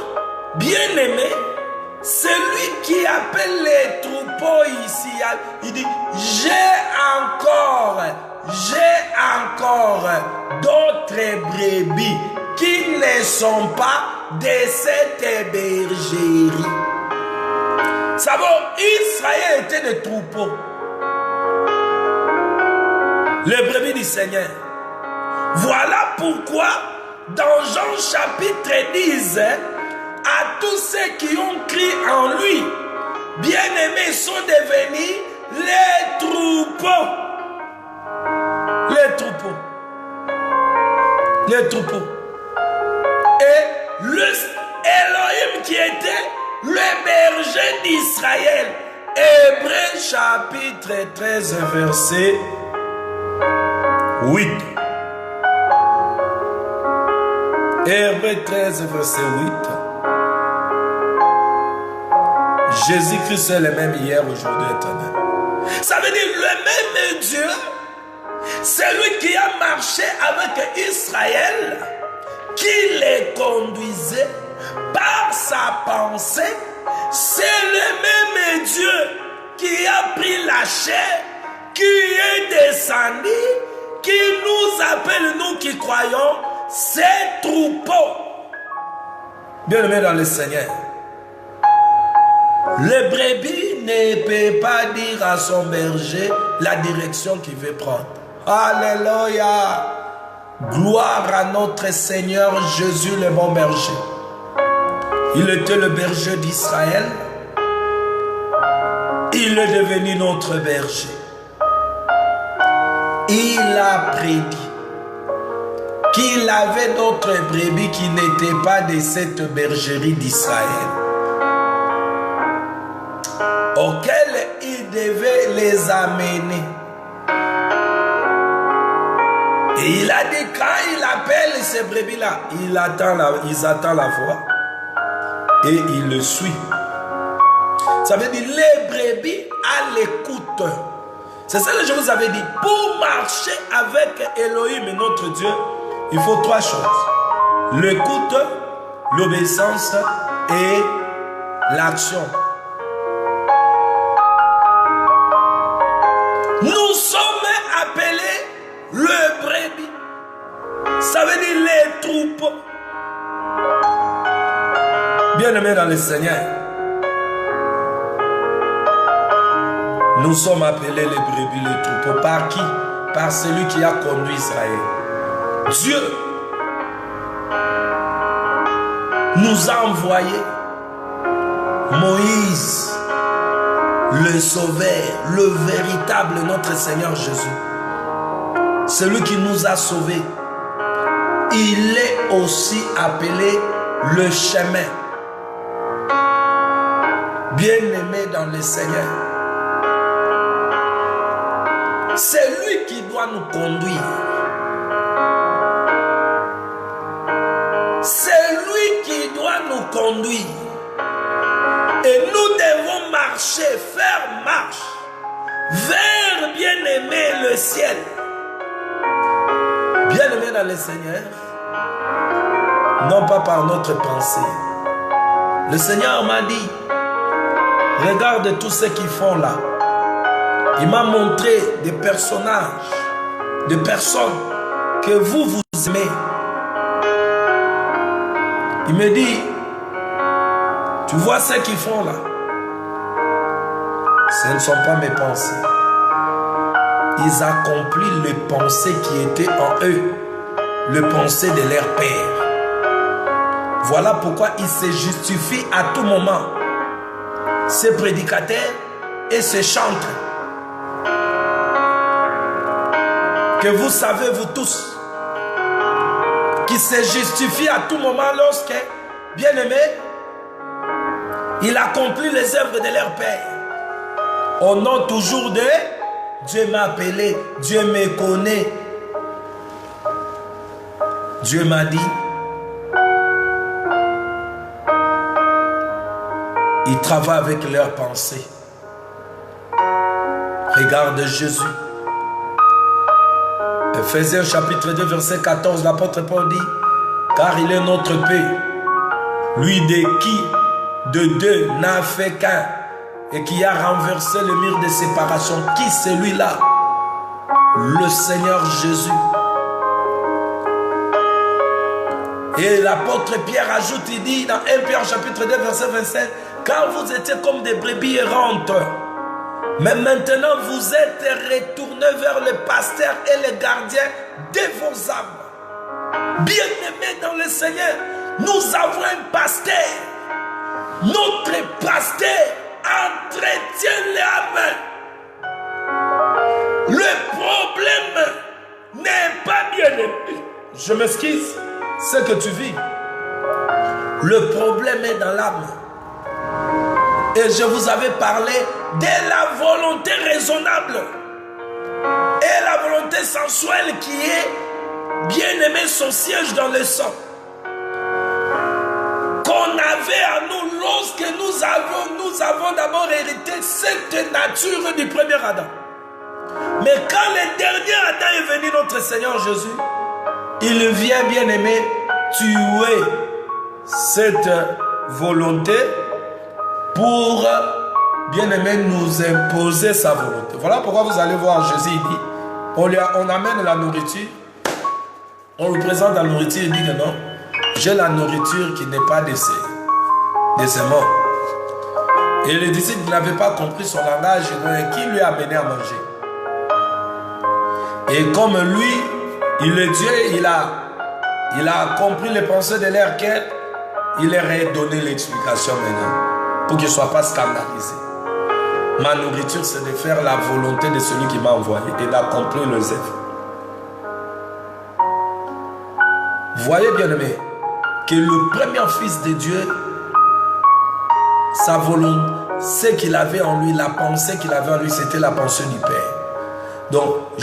bien-aimé, celui qui appelle les troupeaux ici, il dit, j'ai encore d'autres brebis qui ne sont pas de cette bergerie. Savons, Israël était des troupeaux. Les brebis du Seigneur. Voilà pourquoi dans Jean chapitre 10, à tous ceux qui ont cru en lui, bien-aimés, sont devenus les troupeaux. Les troupeaux. Les troupeaux. Et le Elohim qui était le berger d'Israël. Hébreux chapitre 13, verset 8. Hébreux 13, verset 8. Jésus-Christ est le même hier, aujourd'hui, éternel. Ça veut dire le même Dieu, c'est lui qui a marché avec Israël, qui les conduisait par sa pensée. C'est le même Dieu qui a pris la chair, qui est descendu, qui nous appelle, nous qui croyons, ces troupeaux. Bien-aimé dans le Seigneur, le brebis ne peut pas dire à son berger la direction qu'il veut prendre. Alléluia! Gloire à notre Seigneur Jésus le bon berger. Il était le berger d'Israël. Il est devenu notre berger. Il a prédit qu'il avait d'autres brebis qui n'étaient pas de cette bergerie d'Israël. auquel il devait les amener. Et il a dit, quand il appelle ces brebis-là, ils attendent la voix et il le suit. Ça veut dire les brebis à l'écoute. C'est ça que je vous avais dit. Pour marcher avec Elohim, notre Dieu, il faut 3 choses. L'écoute, l'obéissance et l'action. Nous sommes appelés le brebis. Ça veut dire les troupes. Bien-aimés dans le Seigneur, nous sommes appelés les brebis, les troupeaux. Par qui? Par celui qui a conduit Israël. Dieu nous a envoyé Moïse, le sauveur, le véritable notre Seigneur Jésus. Celui qui nous a sauvés. Il est aussi appelé le chemin. Bien-aimé dans le Seigneur. C'est lui qui doit nous conduire. C'est lui qui doit nous conduire. Et nous devons marcher, faire marche vers, bien-aimé, le ciel. Bien-aimé dans le Seigneur, non pas par notre pensée. Le Seigneur m'a dit, regarde tous ceux qui font là. Il m'a montré des personnages, des personnes que vous aimez. Il me dit, tu vois ce qu'ils font là? Ce ne sont pas mes pensées. Ils accomplissent les pensées qui étaient en eux, les pensées de leur Père. Voilà pourquoi ils se justifient à tout moment. Ces prédicateurs et ces chantres que vous savez vous tous, qui se justifient à tout moment lorsque, bien aimé, il accomplit les œuvres de leur Père. Au nom toujours de Dieu m'a appelé, Dieu me connaît. Dieu m'a dit, ils travaillent avec leurs pensées. Regarde Jésus. Ephésiens chapitre 2 verset 14, l'apôtre Paul dit, car il est notre paix, lui de qui de deux n'a fait qu'un, et qui a renversé le mur de séparation. Qui celui-là? Le Seigneur Jésus. Et l'apôtre Pierre ajoute, il dit dans 1 Pierre chapitre 2 verset 27, car vous étiez comme des brebis errantes, mais maintenant vous êtes retournés vers le pasteur et le gardien de vos âmes. Bien-aimés dans le Seigneur, nous avons un pasteur. Notre pasteur entretient l'âme. Le problème n'est pas bien-aimé. Je m'excuse, ce que tu vis. Le problème est dans l'âme. Et je vous avais parlé de la volonté raisonnable et la volonté sensuelle qui est, bien-aimé, son siège dans le sang. Qu'on avait à nous lorsque nous avons d'abord hérité cette nature du premier Adam. Mais quand le dernier Adam est venu, notre Seigneur Jésus, il vient, bien-aimé, tuer cette volonté pour, bien-aimé, nous imposer sa volonté. Voilà pourquoi vous allez voir Jésus, il dit, on amène la nourriture, on lui présente la nourriture, il dit que non, j'ai la nourriture qui n'est pas de ces morts. Et les disciples n'avaient pas compris son langage, qui lui a amené à manger. Et comme lui, il est Dieu, il a compris les pensées de leur cœur, il leur a donné l'explication maintenant, pour qu'ils ne soient pas scandalisés. Ma nourriture, c'est de faire la volonté de celui qui m'a envoyé et d'accomplir les œuvres. Voyez, bien-aimé, que le premier fils de Dieu, ce qu'il avait en lui, la pensée qu'il avait en lui, c'était la pensée du Père. Donc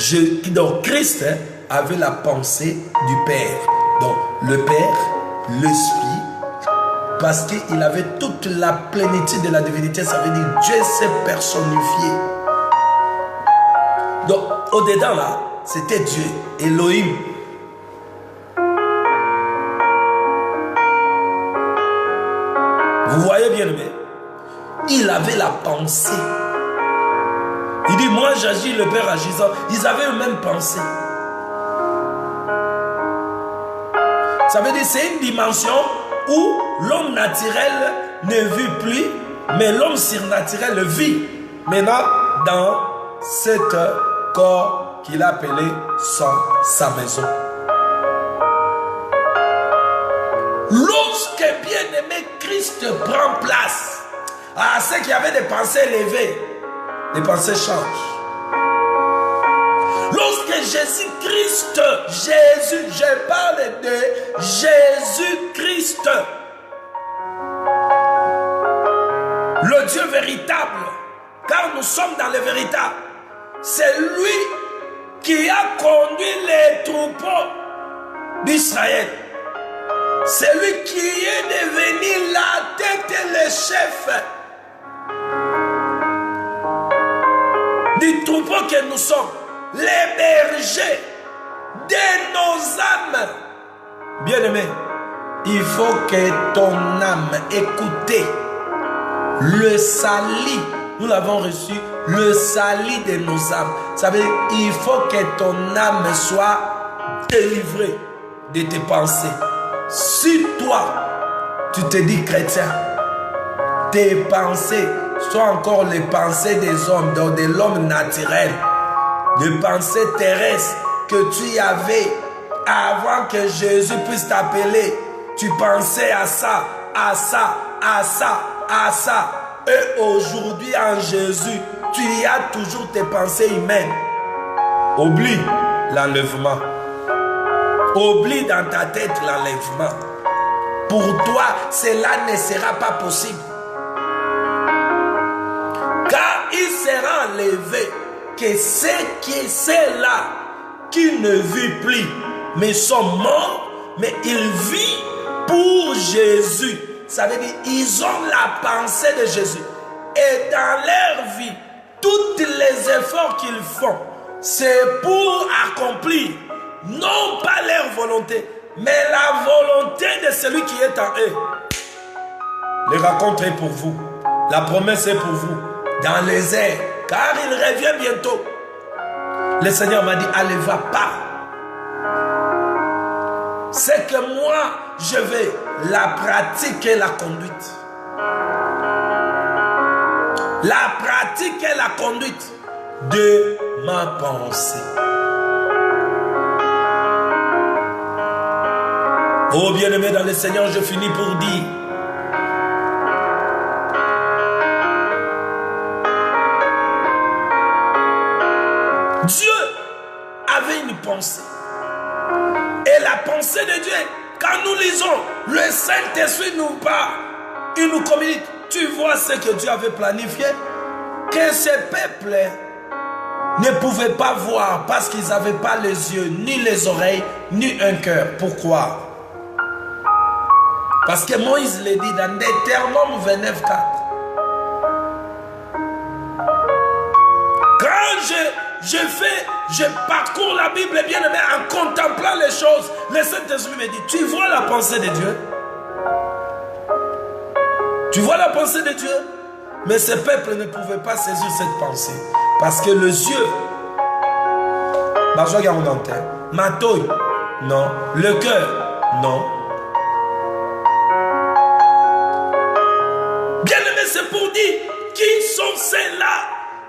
Christ avait la pensée du Père. Donc le Père, l'Esprit, parce qu'il avait toute la plénitude de la divinité, ça veut dire Dieu s'est personnifié. Donc au-dedans là, c'était Dieu, Elohim. Vous voyez bien aimé, il avait la pensée. Il dit, moi j'agis, le Père agissant. Ils avaient eux-mêmes pensé. Ça veut dire c'est une dimension où l'homme naturel ne vit plus, mais l'homme surnaturel vit. Maintenant, dans cet corps qu'il appelait sa maison. Lorsque bien-aimé Christ prend place, à ceux qui avaient des pensées élevées, les pensées changent. Lorsque Jésus-Christ, je parle de Jésus-Christ, le Dieu véritable, car nous sommes dans le véritable. C'est lui qui a conduit les troupeaux d'Israël. C'est lui qui est devenu la tête et le chef du troupeau que nous sommes, les bergers de nos âmes. Bien-aimé, il faut que ton âme écoute le salut. Nous l'avons reçu, le salut de nos âmes. Ça veut dire il faut que ton âme soit délivrée de tes pensées. Si toi, tu te dis chrétien, tes pensées sont encore les pensées des hommes, donc de l'homme naturel, les pensées terrestres que tu avais avant que Jésus puisse t'appeler. Tu pensais à ça, à ça, à ça, à ça. Et aujourd'hui en Jésus, tu y as toujours tes pensées humaines. Oublie l'enlèvement. Oublie dans ta tête l'enlèvement. Pour toi, cela ne sera pas possible. Car il sera enlevé que ceux-là qui ne vivent plus, mais sont morts, mais ils vivent pour Jésus. Ça veut dire ils ont la pensée de Jésus. Et dans leur vie, tous les efforts qu'ils font, c'est pour accomplir non pas leur volonté, mais la volonté de celui qui est en eux. Les rencontres est pour vous. La promesse est pour vous. Dans les airs, car il revient bientôt. Le Seigneur m'a dit, allez, va pas. C'est que moi, je vais la pratique et la conduite. La pratique et la conduite de ma pensée. Oh bien-aimé dans le Seigneur, je finis pour dire. Dieu avait une pensée. Et la pensée de Dieu, quand nous lisons, le Saint-Esprit nous parle, il nous communique. Tu vois ce que Dieu avait planifié, que ce peuple ne pouvait pas voir parce qu'ils n'avaient pas les yeux, ni les oreilles, ni un cœur. Pourquoi? Parce que Moïse l'a dit dans Deutéronome 29:4. Quand je parcours la Bible bien aimé en contemplant les choses, le Saint-Esprit me dit, tu vois la pensée de Dieu? Tu vois la pensée de Dieu? Mais ce peuple ne pouvait pas saisir cette pensée. Parce que les yeux, Matoy, non. Le cœur, non. Bien-aimé, c'est pour dire qui sont ceux-là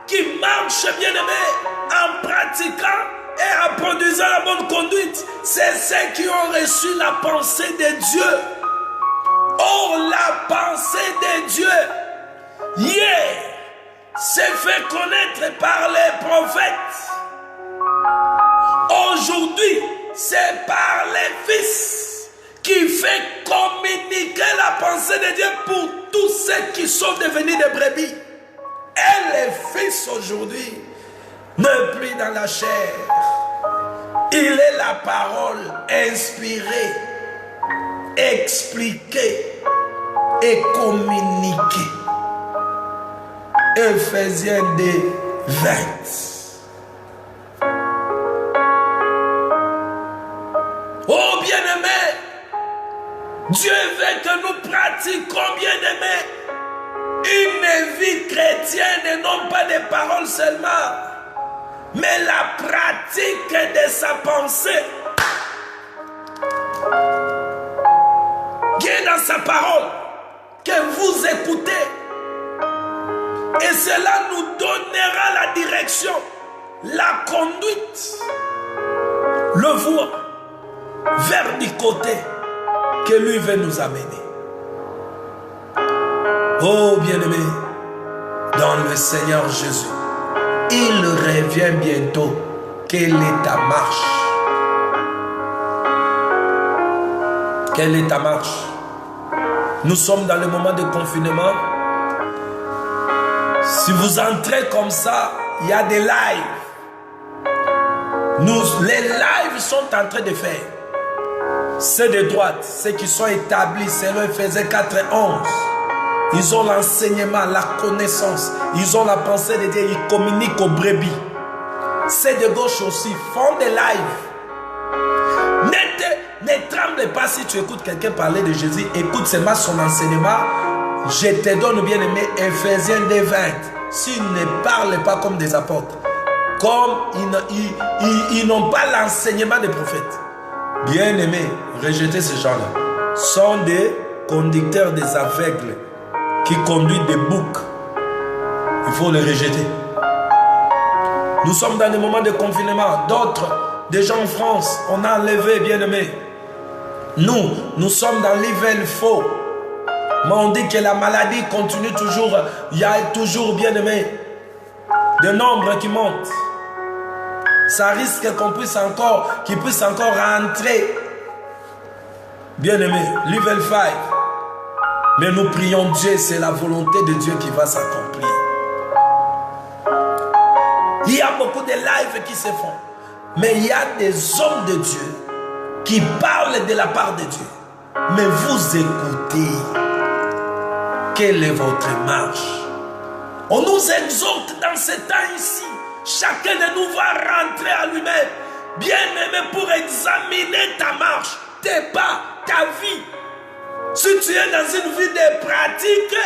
qui marchent, bien-aimé, en pratiquant et en produisant la bonne conduite. C'est ceux qui ont reçu la pensée de Dieu. Or, la pensée de Dieu, hier, s'est fait connaître par les prophètes. Aujourd'hui, c'est par les fils qui fait communiquer la pensée de Dieu pour tous ceux qui sont devenus des brebis. Et le Fils aujourd'hui n'est plus dans la chair. Il est la parole inspirée, expliquée et communiquée. Ephésiens 2, 20. Oh bien-aimés, Dieu veut que nous pratiquions, bien-aimés, une vie chrétienne et non pas des paroles seulement, mais la pratique de sa pensée qui est dans sa parole, que vous écoutez. Et cela nous donnera la direction, la conduite, le voie vers du côté que lui veut nous amener. Oh bien-aimé, dans le Seigneur Jésus, il revient bientôt. Quelle est ta marche? Quelle est ta marche? Nous sommes dans le moment de confinement. Si vous entrez comme ça, il y a des lives. Les lives sont en train de faire. C'est de droite, ceux qui sont établis selon Ephésiens 4 et 11. Ils ont l'enseignement, la connaissance. Ils ont la pensée de Dieu. Ils communiquent aux brebis. C'est de gauche aussi. Font des lives. Ne tremble pas si tu écoutes quelqu'un parler de Jésus. Écoute seulement son enseignement. Je te donne, bien aimé, Ephésiens 2, 20. S'ils ne parlent pas comme des apôtres, comme ils n'ont pas l'enseignement des prophètes, bien aimé, rejetez ces gens-là. Sont des conducteurs des aveugles qui conduisent des boucs. Il faut les rejeter. Nous sommes dans des moments de confinement. D'autres, des gens en France, on a enlevé, bien aimé. Nous sommes dans l'hiver faux. Mais on dit que la maladie continue toujours. Il y a toujours, bien aimé, de nombres qui montent. Ça risque qu'il puisse encore rentrer. Bien aimé, level 5. Mais nous prions Dieu, c'est la volonté de Dieu qui va s'accomplir. Il y a beaucoup de lives qui se font. Mais il y a des hommes de Dieu qui parlent de la part de Dieu. Mais vous écoutez. Quelle est votre marche? On nous exhorte dans ce temps ici. Chacun de nous va rentrer à lui-même. Bien aimé, pour examiner ta marche, tes pas, ta vie. Si tu es dans une vie de pratique,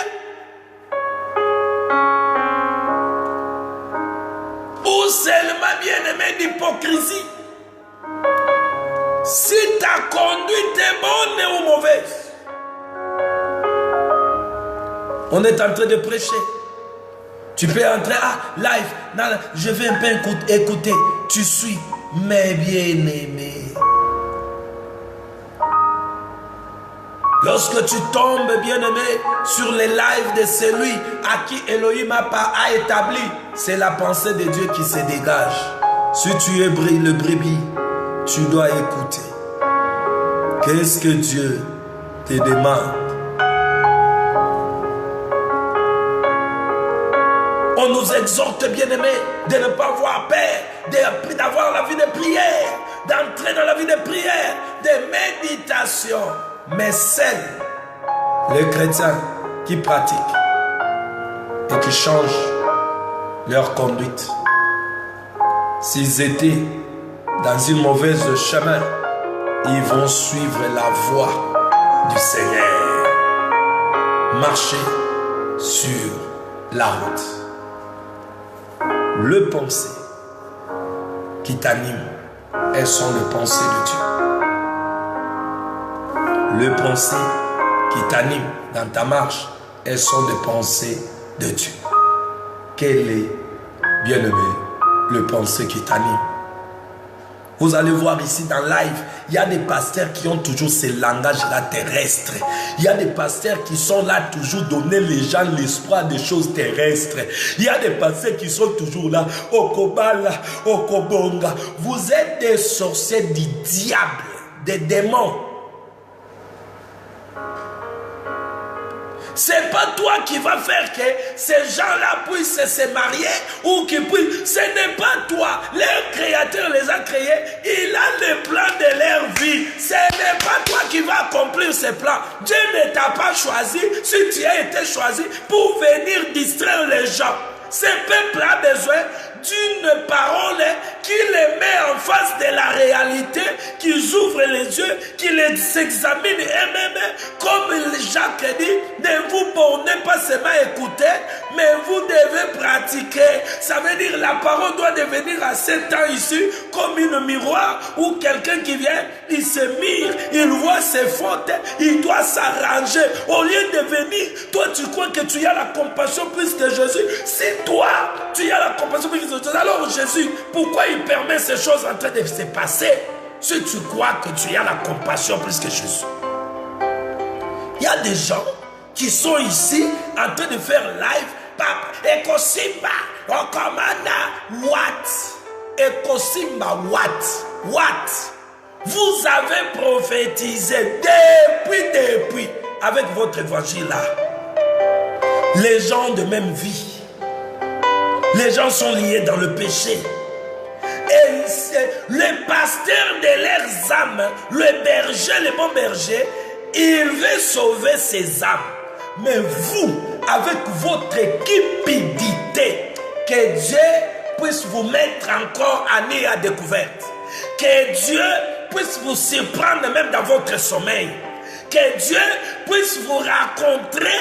ou seulement, bien aimé, d'hypocrisie. Si ta conduite est bonne ou mauvaise. On est en train de prêcher. Tu peux entrer, live, non, je vais un peu écouter. Tu suis, mais bien aimé. Lorsque tu tombes, bien aimé, sur les lives de celui à qui Elohim a établi, c'est la pensée de Dieu qui se dégage. Si tu es le brebis, tu dois écouter. Qu'est-ce que Dieu te demande? On nous exhorte, bien-aimés, de ne pas avoir peur, d'avoir la vie de prière, d'entrer dans la vie de prière, de méditation. Mais seuls les chrétiens qui pratiquent et qui changent leur conduite. S'ils étaient dans une mauvaise chemin, ils vont suivre la voie du Seigneur. Marcher sur la route. Le pensée qui t'anime, elles sont les pensées de Dieu. Le pensée qui t'anime dans ta marche, elles sont des pensées de Dieu. Quel est, bien-aimé, le pensée qui t'anime? Vous allez voir ici dans live, il y a des pasteurs qui ont toujours ce langage-là terrestre. Il y a des pasteurs qui sont là toujours donner les gens l'espoir des choses terrestres. Il y a des pasteurs qui sont toujours là, Okobala, Okobonga. Vous êtes des sorciers du diable, des démons. C'est pas toi qui vas faire que ces gens-là puissent se marier ou qui puissent. Ce n'est pas toi. Leur créateur les a créés. Il a le plan de leur vie. Ce n'est pas toi qui vas accomplir ces plans. Dieu ne t'a pas choisi si tu as été choisi pour venir distraire les gens. Ce peuple a besoin d'une parole qui les met en face de la réalité, qu'ils ouvrent les yeux, qu'ils les examinent eux-mêmes. Comme Jacques dit, ne vous bornez pas seulement écouter, mais vous devez pratiquer. Ça veut dire la parole doit devenir à ce temps ici comme une miroir où quelqu'un qui vient, il se mire, il voit ses fautes, il doit s'arranger. Au lieu de venir, toi tu crois que tu as la compassion plus que Jésus. Si toi, tu as la compassion plus que Jésus, alors Jésus, pourquoi il permet ces choses en train de se passer si tu crois que tu as la compassion plus que Jésus? Il y a des gens qui sont ici en train de faire live. Papa, Ekosimba, Okamana, what? Ekosimba, what? Vous avez prophétisé depuis, avec votre évangile là. Les gens de même vie. Les gens sont liés dans le péché. Et le pasteur de leurs âmes, le berger, le bon berger, il veut sauver ses âmes. Mais vous, avec votre cupidité, que Dieu puisse vous mettre encore à nez à découverte. Que Dieu puisse vous surprendre même dans votre sommeil. Que Dieu puisse vous rencontrer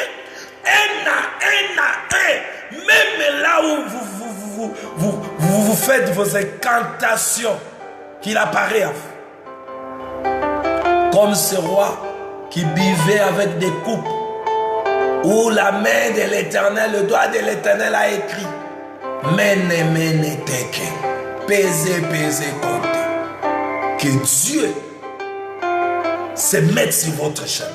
un à un, même là où vous faites vos incantations, qu'il apparaît à vous. Comme ce roi qui buvait avec des coupes, où la main de l'Éternel, le doigt de l'Éternel a écrit Mene teke, pesez, comptez. Que Dieu se mette sur votre chemin.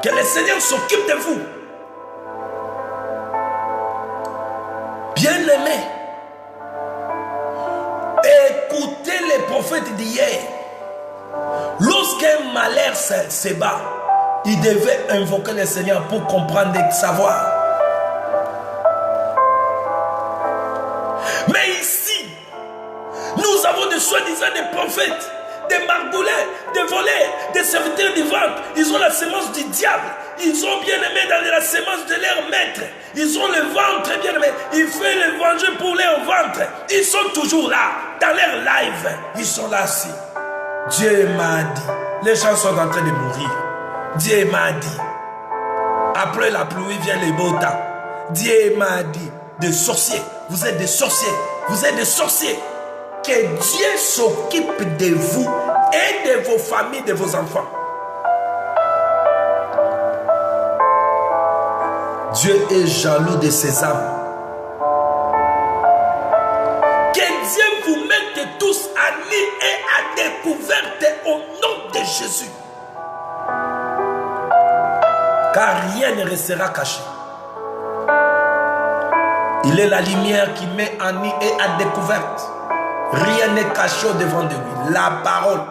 Que le Seigneur s'occupe de vous. Bien-aimés, écoutez les prophètes d'hier. Lorsqu'un malheur se bat, il devait invoquer le Seigneur pour comprendre et savoir. Mais ici, nous avons des soi-disant des prophètes, des margoulins, des voleurs, des serviteurs du ventre. Ils ont la semence du diable. Ils ont bien aimé dans la semence de leur maître. Ils ont le ventre bien aimé. Ils font l'évangile pour leur ventre. Ils sont toujours là, dans leur live. Ils sont là aussi. Dieu m'a dit. Les gens sont en train de mourir. Dieu m'a dit. Après la pluie vient le beau temps. Dieu m'a dit. Des sorciers. Vous êtes des sorciers. Vous êtes des sorciers. Que Dieu s'occupe de vous et de vos familles, de vos enfants. Dieu est jaloux de ses âmes. Que Dieu vous mette tous à nu et à découverte au nom de Jésus. Car rien ne restera caché. Il est la lumière qui met en nu et à découverte. Rien n'est caché au devant de lui. La parole.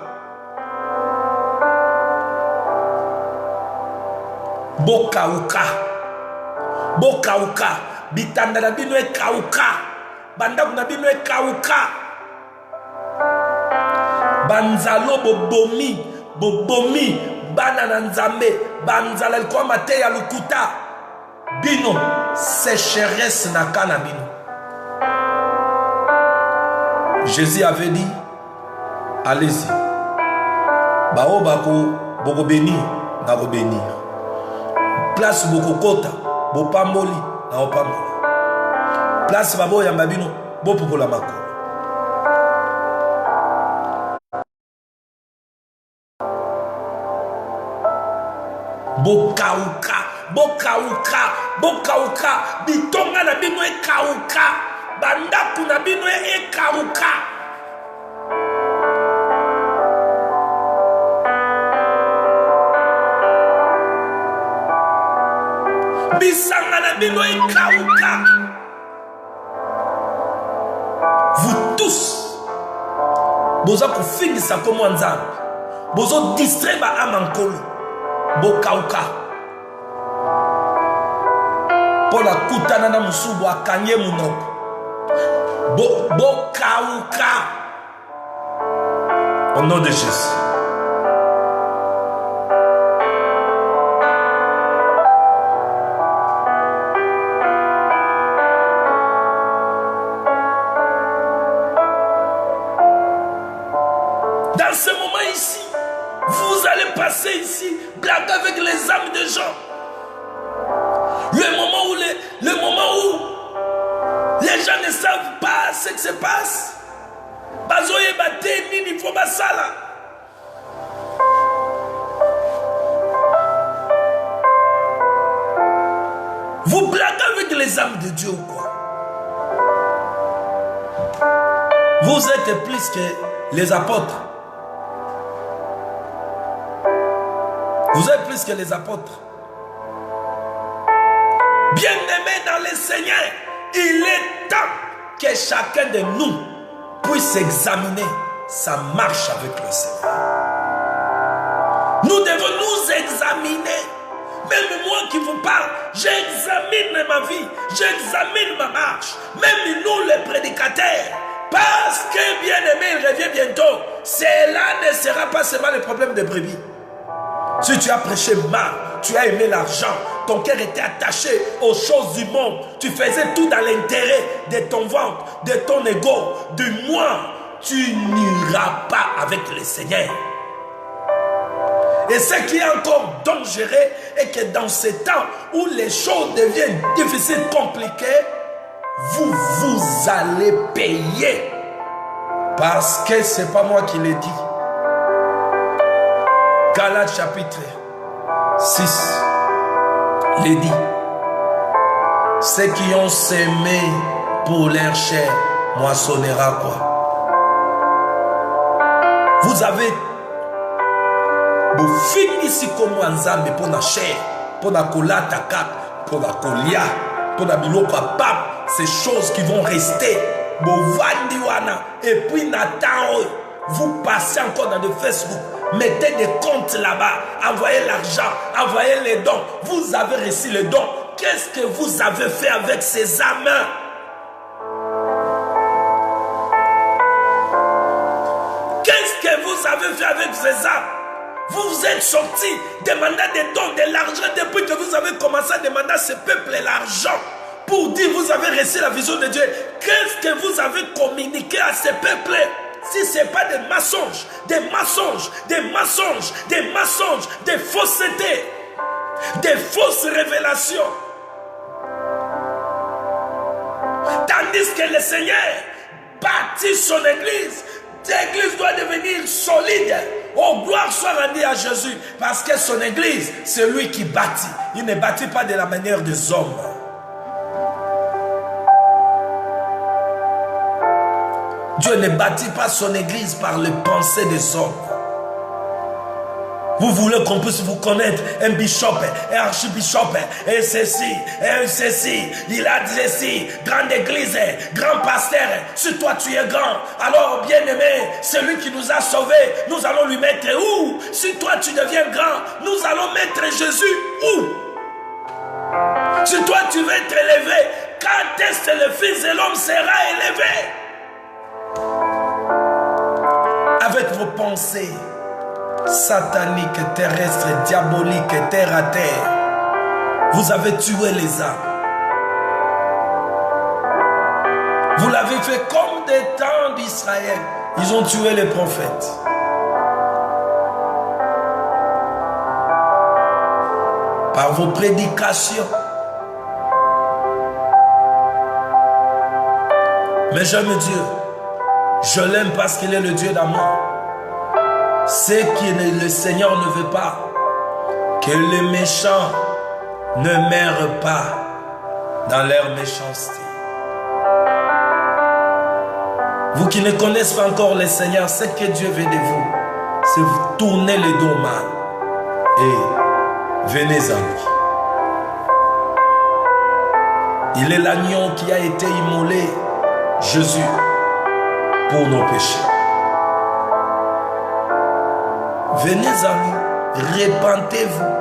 Bokauka. Bokauka. Bitanda na bino e kauka. Bandaku na bino e kauka. Banzalo bobomi. Bobomi. Bana na nzambe. Banzala likuwa mate ya lukuta. Bino. Sécheresse na kana bino. Jésus avait dit, allez-y. Bao bako boko bénir, na bo bénir. Place boko kota, bo pamboli, na bo pamboli. Place babo yamba bino, bo popola mako. Bokauka, bokauka, bokauka, bitonga na bino e kauka. Bandaku na bino e kauka. Bisanga na bino e kauka. Vous tous, Boza ko fingisa comme nzambe. Bozo distrait ba amankolo. Bokauka. Pola kutana na musubu akanye munoko. Bokauka. Au nom de Jésus. Dans ce moment ici, vous allez passer ici, blaguer avec les âmes des gens. Le moment où les gens ne savent pas ce qui se passe. Bazoye bate nini fo basala. Vous blaguez avec les âmes de Dieu ou quoi? Vous êtes plus que les apôtres. Vous êtes plus que les apôtres. Bien-aimés dans le Seigneur, il est temps que chacun de nous puisse examiner sa marche avec le Seigneur. Nous devons nous examiner. Même moi qui vous parle, j'examine ma vie, j'examine ma marche. Même nous les prédicateurs. Parce que bien-aimé, il revient bientôt. Cela ne sera pas seulement le problème de brebis. Si tu as prêché mal, tu as aimé l'argent, ton cœur était attaché aux choses du monde, tu faisais tout dans l'intérêt de ton ventre, de ton ego, de moi, tu n'iras pas avec le Seigneur. Et ce qui est encore dangereux est que dans ces temps où les choses deviennent difficiles, compliquées, vous allez payer. Parce que ce n'est pas moi qui l'ai dit. Galates chapitre 6, les dit, ceux qui ont semé pour leur chair moissonnera quoi? Vous avez fini ici comme Nzambe pour la chair, pour la kolata kap, pour la kolia, pour la biloko pap, ces choses qui vont rester. Et puis Nathan, vous passez encore dans le Facebook. Mettez des comptes là-bas, envoyez l'argent, envoyez les dons. Vous avez reçu les dons. Qu'est-ce que vous avez fait avec ces âmes? Qu'est-ce que vous avez fait avec ces âmes? Vous vous êtes sortis, demandant des dons, de l'argent, depuis que vous avez commencé à demander à ce peuple l'argent. Pour dire vous avez reçu la vision de Dieu. Qu'est-ce que vous avez communiqué à ce peuple? Si ce n'est pas des mensonges, des mensonges, des mensonges, des mensonges, des faussetés, des fausses révélations. Tandis que le Seigneur bâtit son église. L'église doit devenir solide. Oh, gloire soit rendue à Jésus. Parce que son église, c'est lui qui bâtit. Il ne bâtit pas de la manière des hommes. Dieu ne bâtit pas son église par les pensées des hommes. Vous voulez qu'on puisse vous connaître, un bishop, un archibishop, un ceci, un ceci, il a dit ceci, grande église, grand pasteur, si toi tu es grand, alors bien aimé, celui qui nous a sauvés, nous allons lui mettre où? Si toi tu deviens grand, nous allons mettre Jésus où? Si toi tu veux être élevé, quand est-ce que le Fils de l'homme sera élevé? Avec vos pensées sataniques, terrestres, diaboliques, terre à terre, vous avez tué les âmes. Vous l'avez fait comme des temps d'Israël. Ils ont tué les prophètes. Par vos prédications. Mais j'aime Dieu. Je l'aime parce qu'il est le Dieu d'amour. Ce que le Seigneur ne veut pas, que les méchants ne meurent pas dans leur méchanceté. Vous qui ne connaissez pas encore le Seigneur, ce que Dieu veut de vous, c'est vous tourner le dos mal et venez à lui. Il est l'agneau qui a été immolé, Jésus, pour nos péchés. Venez à lui, repentez-vous.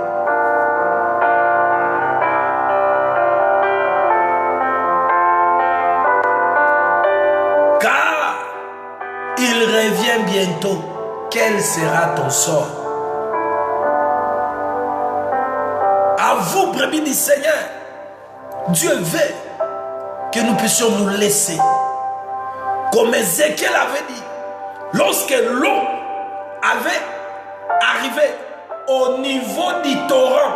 Car il revient bientôt. Quel sera ton sort? À vous, brebis du Seigneur, Dieu veut que nous puissions nous laisser. Comme Ézéchiel avait dit, lorsque l'eau avait arrivé au niveau du torrent,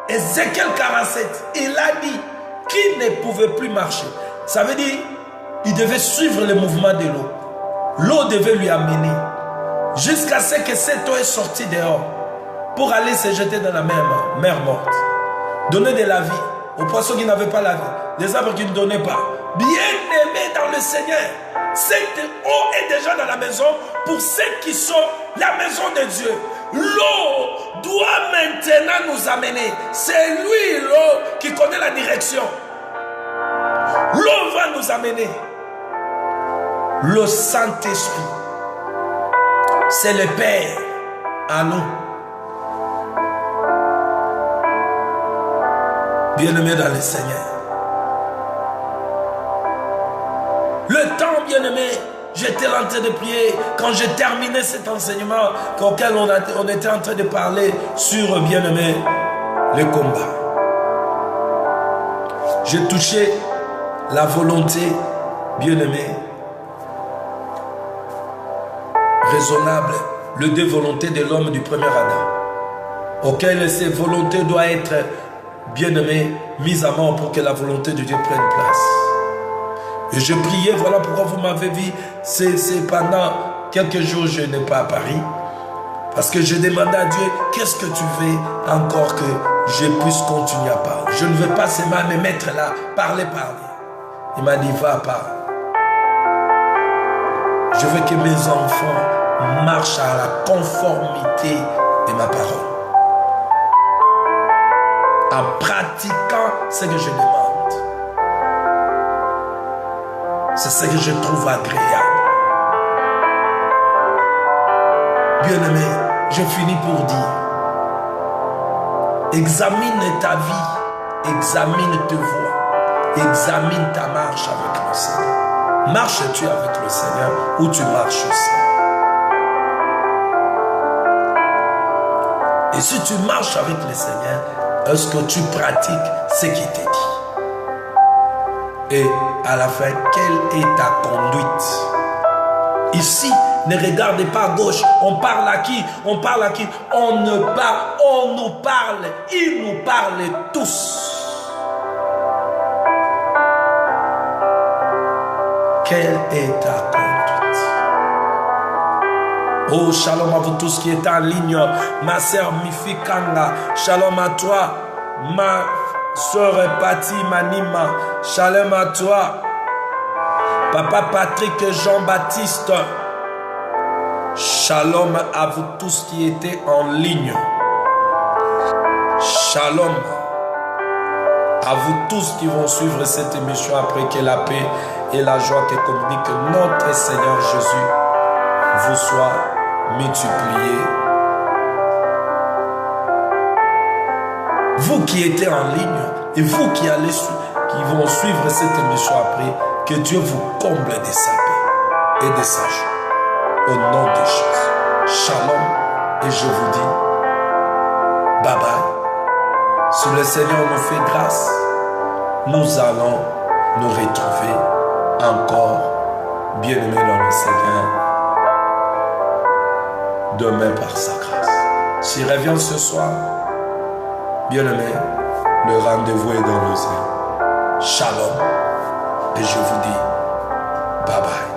Ézéchiel 47, il a dit qu'il ne pouvait plus marcher. Ça veut dire qu'il devait suivre le mouvement de l'eau. L'eau devait lui amener jusqu'à ce que cette eau est sortie dehors pour aller se jeter dans la mer morte. Donner de la vie aux poissons qui n'avaient pas la vie, les arbres qui ne donnaient pas. Bien-aimés dans le Seigneur, cette eau est déjà dans la maison pour ceux qui sont la maison de Dieu. L'eau doit maintenant nous amener. C'est lui, l'eau, qui connaît la direction. L'eau va nous amener. Le Saint-Esprit, c'est le Père à nous. Bien-aimés dans le Seigneur. Le temps, bien-aimé, j'étais en train de prier quand j'ai terminé cet enseignement auquel on était en train de parler sur, bien-aimé, le combat. J'ai touché la volonté, bien-aimé, raisonnable, le deux volontés de l'homme du premier Adam, auquel ces volontés doivent être, bien-aimé, mises à mort pour que la volonté de Dieu prenne place. Et je priais, voilà pourquoi vous m'avez vu, c'est pendant quelques jours je n'ai pas à Paris, parce que je demandais à Dieu, qu'est-ce que tu veux encore que je puisse continuer à parler? Je ne veux pas seulement me mettre là, parler. Il m'a dit, va parler. Je veux que mes enfants marchent à la conformité de ma parole, en pratiquant ce que je demande. C'est ce que je trouve agréable. Bien-aimé, je finis pour dire, examine ta vie, examine tes voies, examine ta marche avec le Seigneur. Marches-tu avec le Seigneur ou tu marches seul? Et si tu marches avec le Seigneur, est-ce que tu pratiques ce qu'il t'a dit? Et à la fin, quelle est ta conduite? Ici, ne regardez pas à gauche. On parle à qui? On parle à qui? On nous parle. Ils nous parlent tous. Quelle est ta conduite? Oh, shalom à vous tous qui êtes en ligne. Ma sœur Mifi Kanga. Shalom à toi, ma sœur Pati Manima. Shalom à toi, Papa Patrick Jean-Baptiste. Shalom à vous tous qui étaient en ligne. Shalom à vous tous qui vont suivre cette émission après que la paix et la joie que communique notre Seigneur Jésus vous soient multipliés. Vous qui étiez en ligne et vous qui vont suivre cette émission après, que Dieu vous comble de sa paix et de sa joie. Au nom de Jésus. Shalom. Et je vous dis, bye bye. Si le Seigneur nous fait grâce, nous allons nous retrouver encore, bien-aimés dans le Seigneur, demain par sa grâce. S'il revient ce soir, bien-aimé, le rendez-vous est dans le ciel. Shalom. Et je vous dis, bye bye.